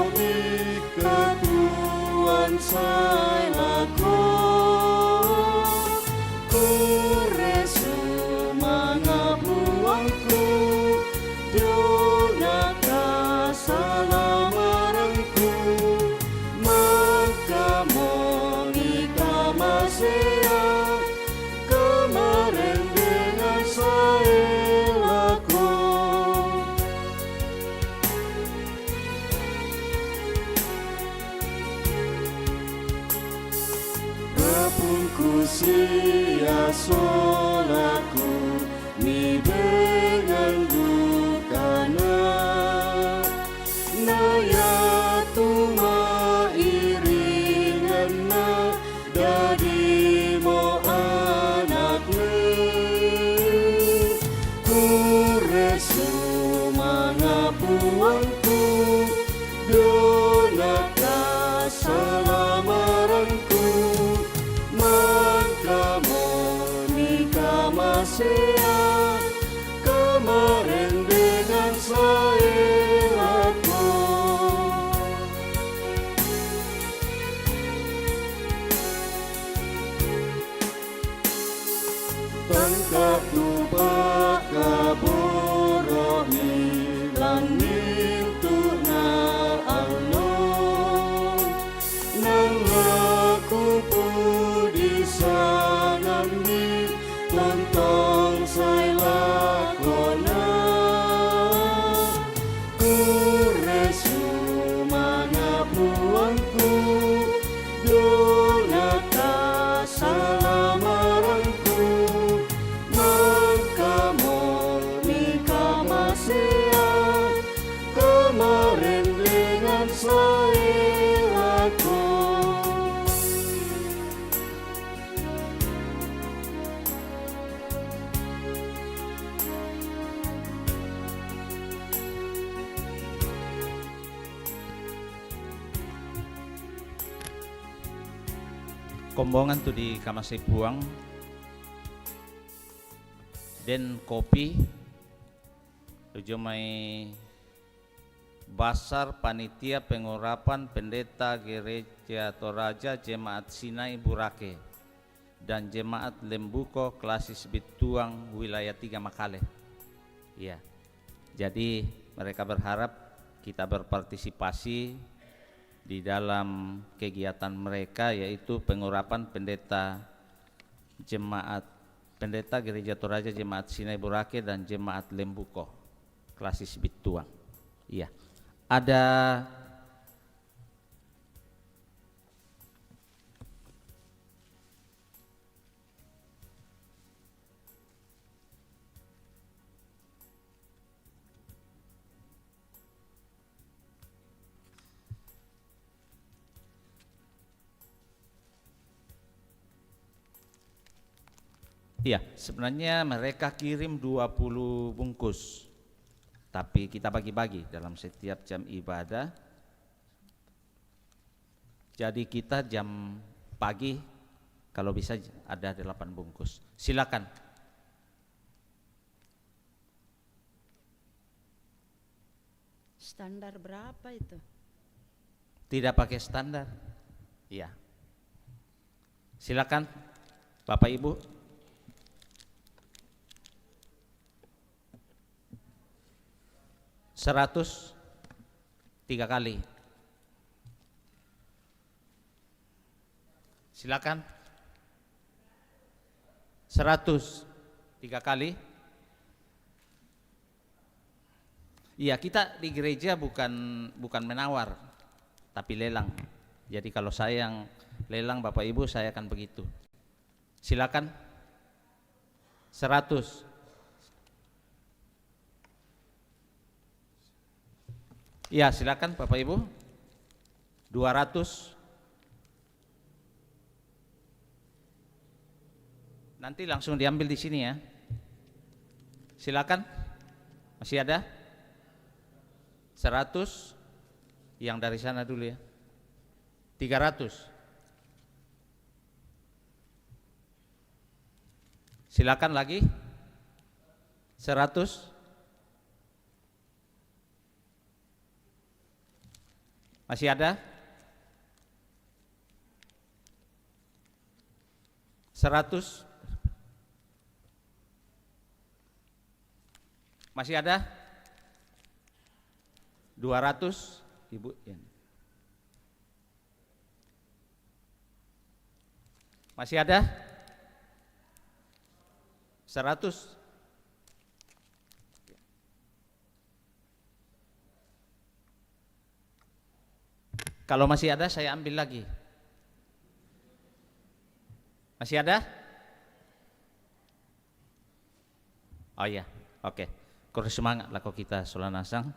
Resu mangapuanku donaka selamaranku mangkamo nika masea kemarin dengan saelaku tangkap tupak kaboromi lan mintuna Allah nang aku pudi sanami tontong saya lakona kuresu mangapuanku donaka salamaranku mangkamo nika masea kemarin dengan saelaku Kombongan tu di kamase puang dan kopi tujuh mai basar panitia pengurapan pendeta gereja Toraja Jemaat Sinai Burake dan Jemaat Lembuko Klasis Bituang wilayah 3 Makale. Ya. Jadi mereka berharap kita berpartisipasi di dalam kegiatan mereka yaitu pengurapan pendeta Gereja Toraja Jemaat Sinai Burake dan Jemaat Lembuko Klasis Bituang. Iya. Ada Iya, sebenarnya mereka kirim 20 bungkus. Tapi kita bagi-bagi dalam setiap jam ibadah. Jadi kita jam pagi kalau bisa ada 8 bungkus. Silakan. Standar berapa itu? Tidak pakai standar. Iya. Silakan Bapak Ibu. 100 3 kali. Silakan. 100 3 kali. Iya, kita di gereja bukan menawar, tapi lelang. Jadi kalau saya yang lelang Bapak Ibu, saya akan begitu. Silakan. 100. Ya, silakan Bapak Ibu. 200. Nanti langsung diambil di sini ya. Silakan. Masih ada? 100. Yang dari sana dulu ya. 300. Silakan lagi. 100. Masih ada? 100. Masih ada? 200. Ibu ya. Masih ada? 100. Kalau masih ada saya ambil lagi. Masih ada? Oh iya, oke. Kurang semangat lah kok kita solanasang.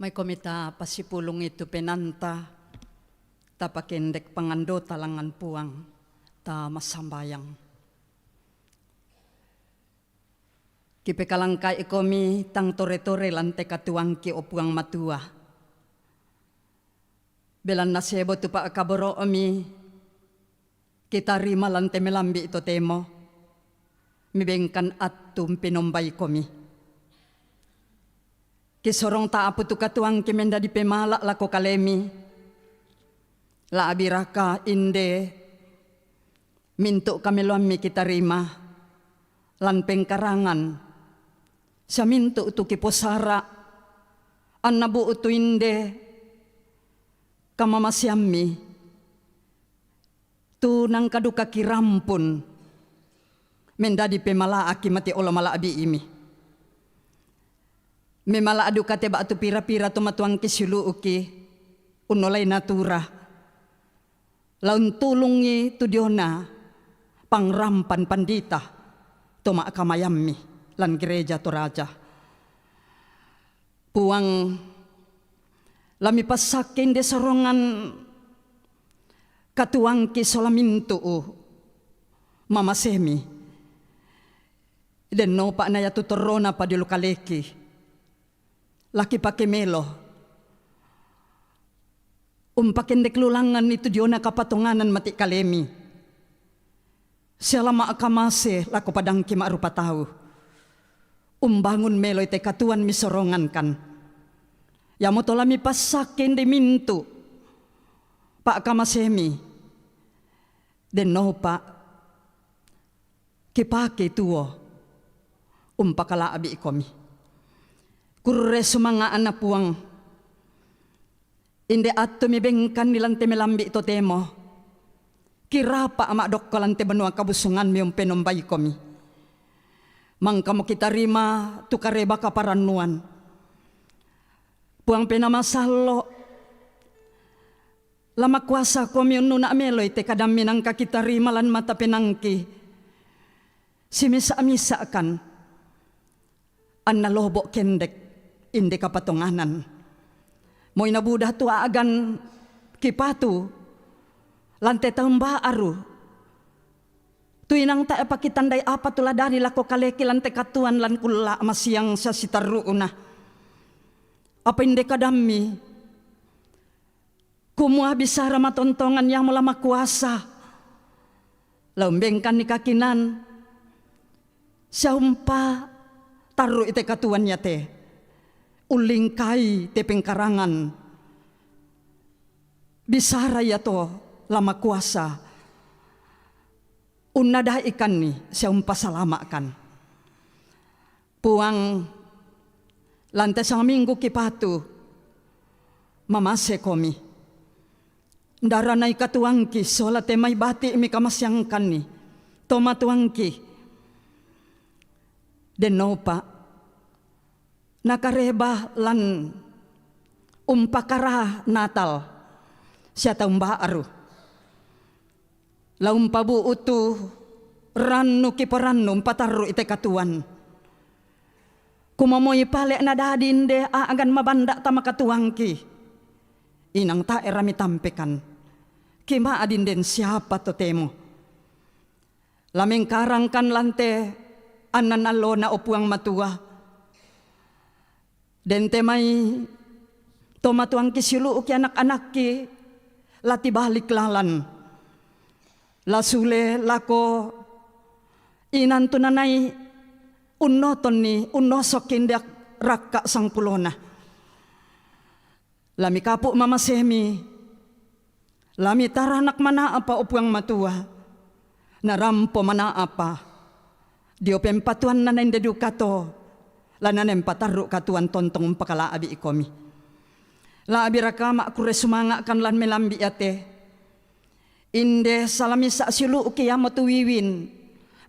May komita pasipulong itu penanta, tapakendek pangando talangan puang, ta masambayang. Kipekalangkai ikomi tang tore-tore lante katuang ki opuang matua. Belan nasebo tu pa kaboro omi, kita rima lante melambi ito temo, mibengkan atum pinombay komi. Kisorong taapu tu katuang kimenda di pemala lako kalemi, la abiraka inde, mintuk kami luami kita rima, lan pengkarangan, sa mintuk tu kiposara, an nabu utu inde, kamamasyami, tu nang kaduka kirampun, menda di pemala aki mati olo mala abi imi. Memala adu kate ba atu pira-pira tumatuang kisulu uki unolay natura. Laun tulungi tu diona pangrampan pandita tuma kamayami lan gereja toraja. Puang lami pasakin de sorongan katuang ki solamintu mama semi. Den no pa na ya tutorona pa di lukaleki. Laki pakai melo, pakendek lulangan itu diona kapatunganan mati kalemi. Selama akamase lako padang kima rupa tahu. Bangun melo ite katuan misorongan kan. Ya motolami pasakin de mintu, pak kamasemi. Den no pak, kipake tuo, pakala abi ikomi. Kurre sumanga anak puang, inde atto mi bengkan nilante melambi to temo, kirapa amak dokkolante benua kabusungan mi penombay komi. Mangka mo kita rima tukareba kaparanuan. Puang penamasalo, lama kuasa komi ununa meloy te kadami nang kakita rima lan mata penangki. Simisa-misa kan, an nalobok kendek. Inde kapatunganan. Moy nabudah tu agan kipatu lante tamba aru. Tuinang ta epakitandai apa tula dari lako kaleki lante katuan lan kula masyang sa sitaruuna. Apa inde kadami kumua bisara matontongan yang mulama kuasa. Laumbengkan ni kakinan saumpa taru ite katuan yate. Uling kai te pengkarangan. Bisara ya to lama kuasa. Unadah ikan ni siya pasalamakan. Puang lantas sang minggu kipatu. Mamase komi. Daranay katuangki sola te may bati mi kamasyangkan ni. Tomatuangki. Denopa. Nakareba lan umpakara Natal siya taong baaru. Laumpabu utu rannu kiparannu pataru ite katuan. Kumamoy pale na dadin de aagan mabanda tama katuangki. Inang ta erami tampekan. Kima adin den siapa to temo. Laming karangkan lante anan alo na opuang matua. Den temay tomatuang kisilu ki anak-anak ki lati balik lalan. Lasule lako inantunanay unnoton ni unnosok kindak rakka sang pulona. Lami kapu mama semi. Lami taranak mana apa upuang matua. Narampo mana apa. Diopem patuan na dedukato. Lananem pataru katuan tontong pakala abi ikomi. La abiraka mak kure sumanga kan lan melambi ate. Inde salami sa silu kiyamo tuwiwin.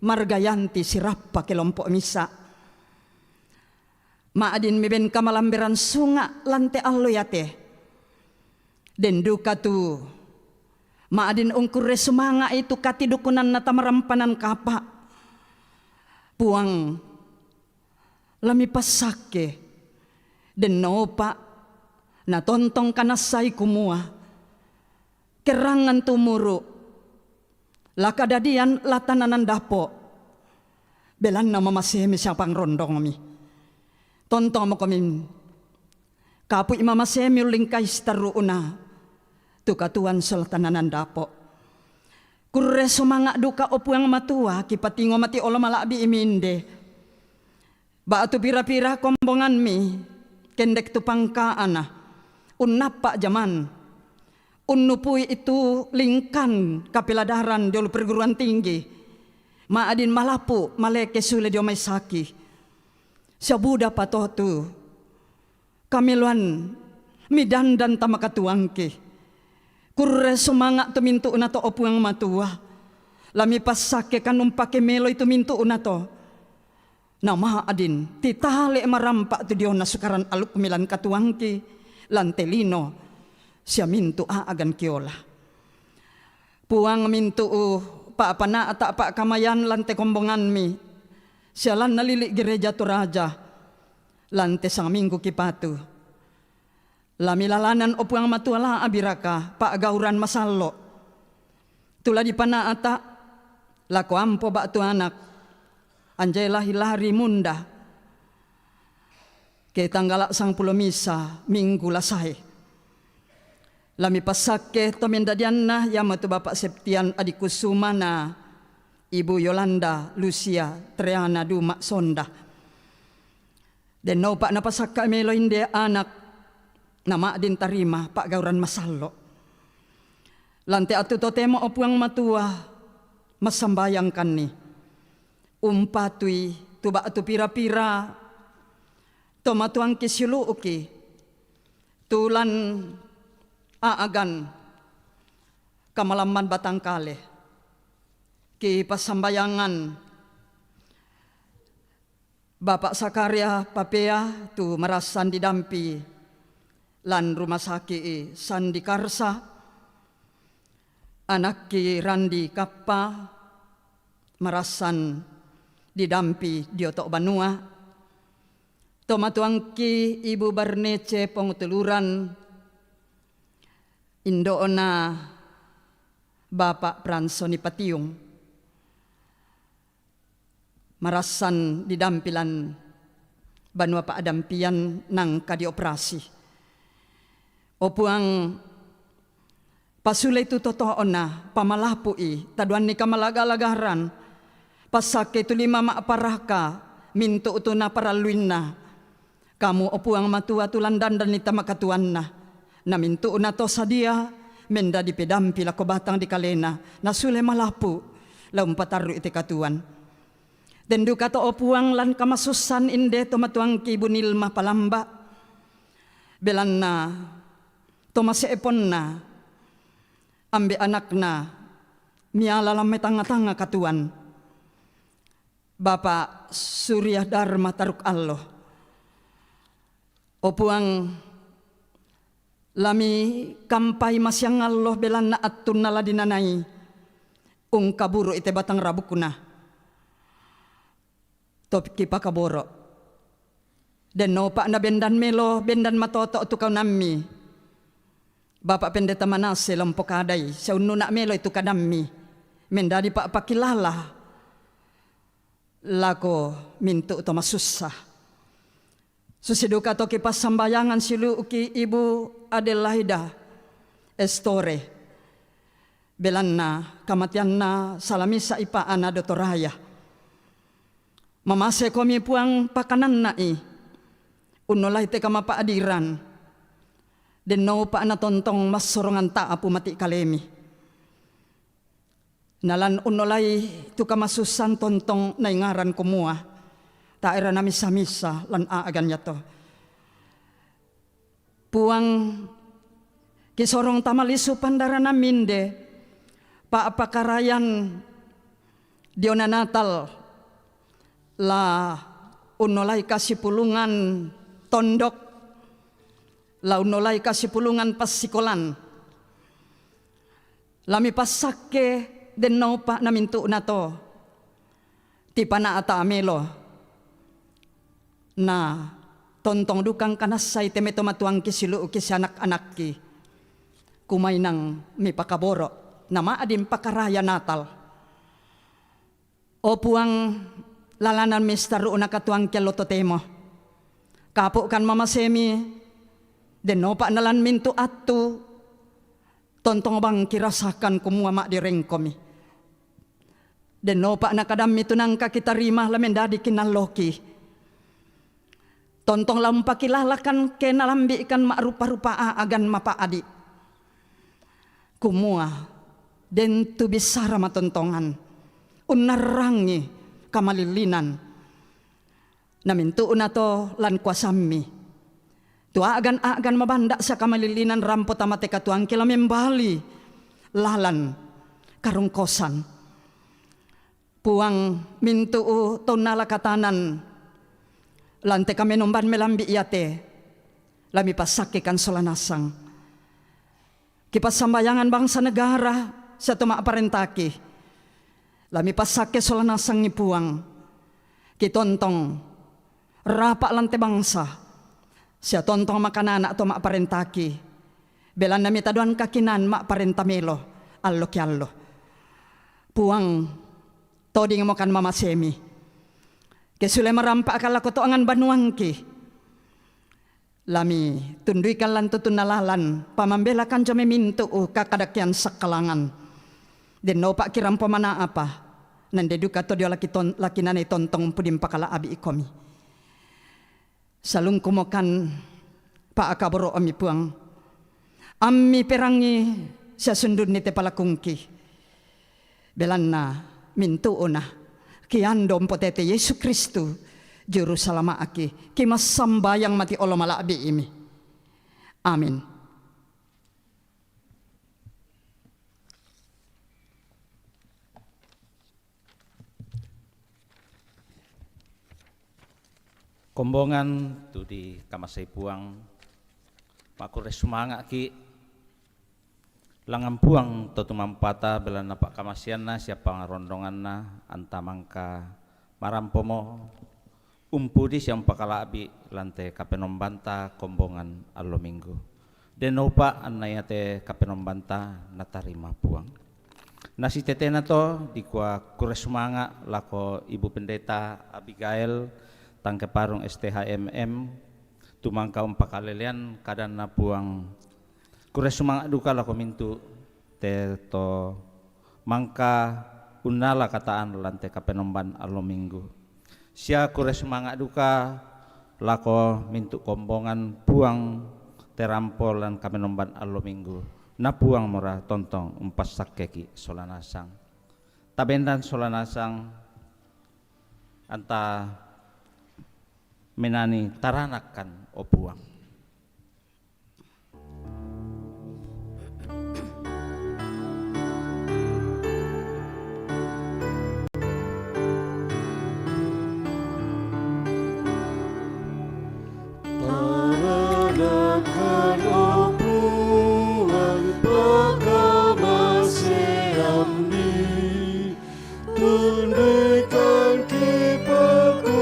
Margayanti sirappa kelompok misa. Maadin miben kamalamberan sunga lante allo yate. Den duka tu. Maadin ungkure sumanga itu katidukunan natamarampanan kapa. Puang lami pasake den no pa Na tontong kanasay kumua, kerangan tumuru, lakadadian latananan dapo, belan na mamasemi siya pang rondong mi. Tontong mo kami, kapu imamasemi ulingkay staruuna, tukatuan sa latananan dapo. Kurre sumanga duka opuang matua, kipatingo mati olo malabi iminde. Baatu pira-pira kombongan mi, kendek tupangkaan na, unapa jaman, unnupui itu lingkan kapiladaran di perguruan tinggi, maadin malapu maleke sule di omay saki, siya Buddha patotu, kamiluan midandan tamakatuangki, kurre sumanga tumintu na to opuang matua, lami pasake kanumpake melo itu mintu na to, na maadin titali marampak tu diyon na sukaran aluk milan katuangki lantelino siya mintu aagan kiola puang mintu paapana ata pa kamayan lante kombongan mi siya lan nalili gereja tu raja lante sang minggu kipatu lamilalanan o puang matuala abiraka paagauran masalo tula di panaata lako ampo ba tu anak anjay lahilari munda ke tanggalak sang pulo misa minggu lasay lami pasake tomendadian na yamatu Bapak Septian Adikusuma na Ibu Yolanda Lucia Triana Duma Sonda den no pak napasaka melo inde anak nama din tarima pak gauran masalo lante atu totemo opuang matua masambayangkan ni umpatui tuba atu pira-pira tomatuang kisiluuki tulan aagan kamalaman batangkale ki pasambayangan Bapak Sakarya Papea tu marasan didampi lan rumah sakit Sandi Karsa anak ki Randi Kappa marasan didampi diotok Banua tomatuangki Ibu Barnece Pongutuluran Indoona Bapak Pransoni Patiung marasan didampilan Banua Pak Adampian nang kadioperasi opuang pasule itu totoona pamalapui taduan ni kamalagalagaran pasake tu lima mak paraka mintu utuna paraluinna kamu opuang matua tulandan dan nita makatuanna na mintu una to sadia menda dipedampi lako batang di kalena na sule malapu laum pataru ite katuan den duka to opuang lan kamasusan inde to matuang ki Ibu Nilma Palamba belanna to maseeponna ambe anakna miala lame tanga-tanga katuan Bapak Surya Dharma Taruk Allah opuang lami kampai masyang Allah belan na atun nala dinanay kaburo ite batang rabukuna topki pakaboro den no pa na bendan melo bendan matoto tu kau nami Bapak Pendeta Manase Lampokaday sa ununa melo itu kadami mendadi pa pakilala lako mintu to masusah susiduka to kipas sambayangan silu uki Ibu Adelaida Estore belanna kamatianna salamisa ipa ana dotoraya mamase komi puang pakanan nai unolay te kamapa adiran den no pa na tontong masorongan ta apu mati kalemi nalan unolay tu kamasusan tontong naingaran kumua taera na misa-misa lan aagan yato puang kisorong tamalisu pandara namin de paapakarayan diona Natal la unolay kasipulungan tondok la unolay kasipulungan pasikolan lami pasake den no pa namintu na to ti pana ata amelo na tontong dukang kanasay temeto matuang kisilu kisi anak-anak ki. Kumainang mi pakaboro na maadim pakaraya Natal. O puang lalanan mister una katuang keloto temo. Kapo kan mama semi denopa nalan mintu atu tontong bang kirasakan kumua mak direngkomi. Denopa nakadam mitunang kita rimah lamendadi kinaloki. Tontong lampakilalakan kenalambikan mak rupa-rupa agan mapa adi. Kumua den tu bisara matontongan unarangi kamalilinan namintu unato lan kuasami tua agan mabanda sa kamalilinan rampo tamate katuang kila membali lalan karungkosan puang mintu tonala katanan lante kami nomban melambi iate lami pasakikan solanasang kipasambayangan bangsa negara sa tumak parentaki lami pasake solanasang ipuang kitontong rapak lante bangsa siya tontong makanana to mak parentaki belan nami taduan kakinan mak parentamelo allo kiallo puang toding mo kan mama semi kesule marampa akala ko to angan banuangki lami tunduikan lan tutun nalalan pamambelakan jame mintu kakadakyan sakalangan den no pak kiram pamana apa nandeduka to dia laki nanay tontong pudim pakala abi ikomi salung kumokan pa akaboro ami puang ami perangi sa sundun ni te palakungki belan na mintu ona kiandom potete Yesu Kristu juru salama aki kimas sambayang mati olo malabi imi amin. Kombongan tu di kamasay puang makure sumanga ki langan puang to tumampata belan napak kamasian na siapa ngarondongan na antamangka marampomo umpudi siyang pakalabi lante kapenombanta kombongan allo minggu denopa anayate kapenombanta natarima puang nasi tetena to di kuah kure sumanga lako ibu pendeta Abigail tangke parung STHMM tumangka pakalelian kadan na puang kure sumanga duka lako mintu teto mangka unala kataan lante kapenomban allo minggu sia kure sumanga duka lako mintu kombongan puang terampol lan kapenomban allo minggu na puang mora tontong umpas sakkeki solanasang tabendan solanasang anta menani taranakan o puang taranakan o puang pagkamaseamni tunduikan kipagkuli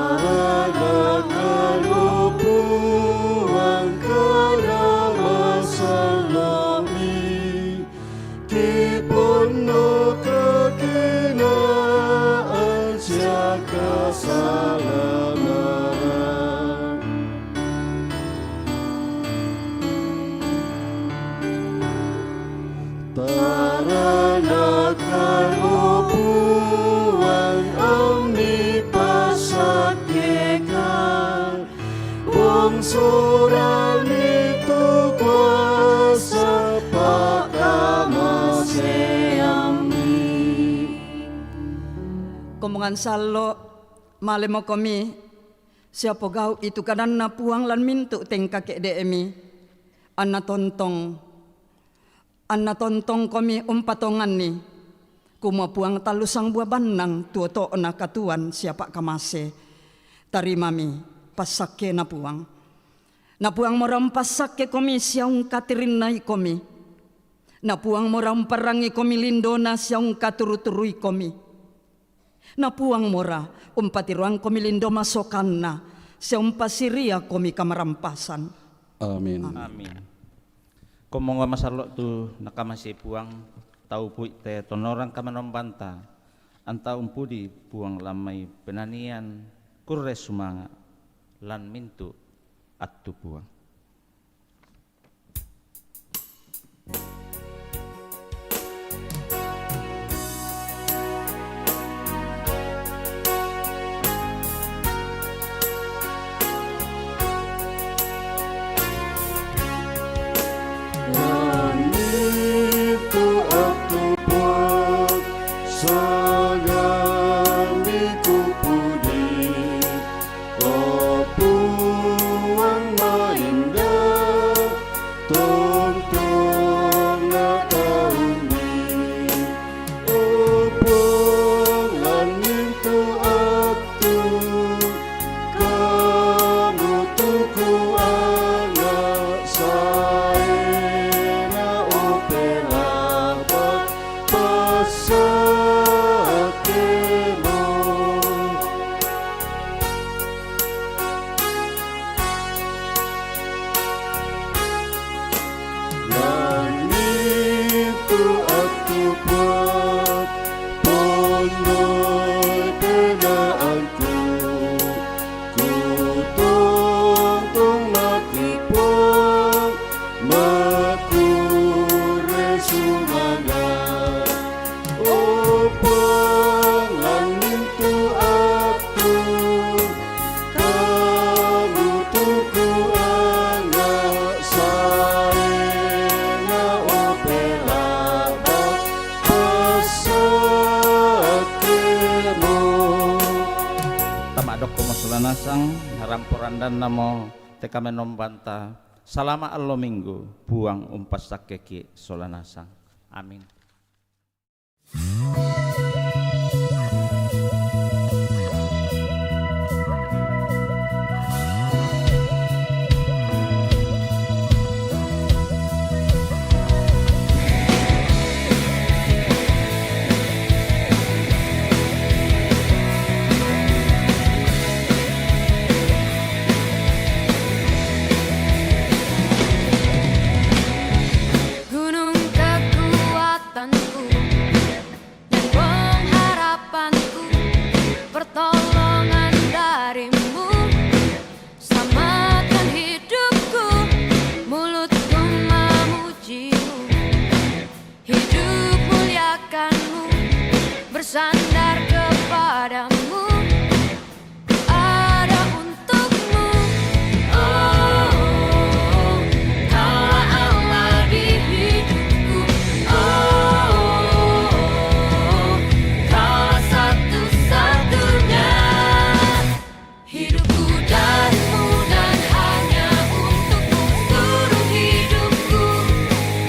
taranakan o puang karamasalomi kipono kakinaan siya kasalamaran taranakan o puang amni pasakikan bungsuran itu kuasa pakamaseamni Komongan salo malemo komi siapa gau itu kadan na puang lan mintu teng kakek deemi anna tontong komi umpatongan ni kuma puang talusang buah banang tuoto na katuan siapa kamase tarimami pasake na puang Napuang mo rampasak ke komi siyang katirinay komi. Napuang mo ramparangi komi lindona siyang katuruturui komi. Napuang mo ra umpatiruang komi lindo masokan na siyang pasiria komi kamarampasan. Amin. Amin. Komonga masarlo tu nakamasi puang tau pu te tonorang kamanombanta anta umpudi puang lamai penanian kurre sumanga lan mintu attu puang. Nasang haramporandan namo teka menombanta salama allo minggu buang umpas sakeki solanasang. Amin. Bersandar kepadamu, ada untukmu. Oh, kaulah Allah di hidupku. Oh, kaulah satu-satunya. Hidupku darimu dan hanya untukmu. Seluruh hidupku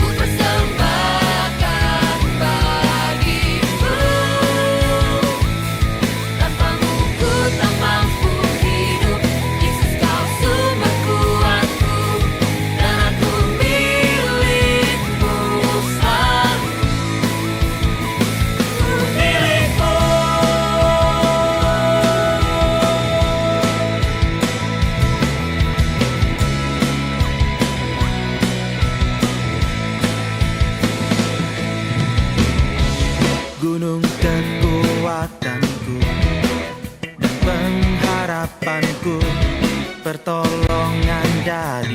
ku persembahkan bagimu. Tanpamu ku tak mampu hidup, Yesus kau sumber kuatku, dan aku milikmu selalu, ku milikmu. Gunung kekuatanku dan pengharapanku, pertolongan dari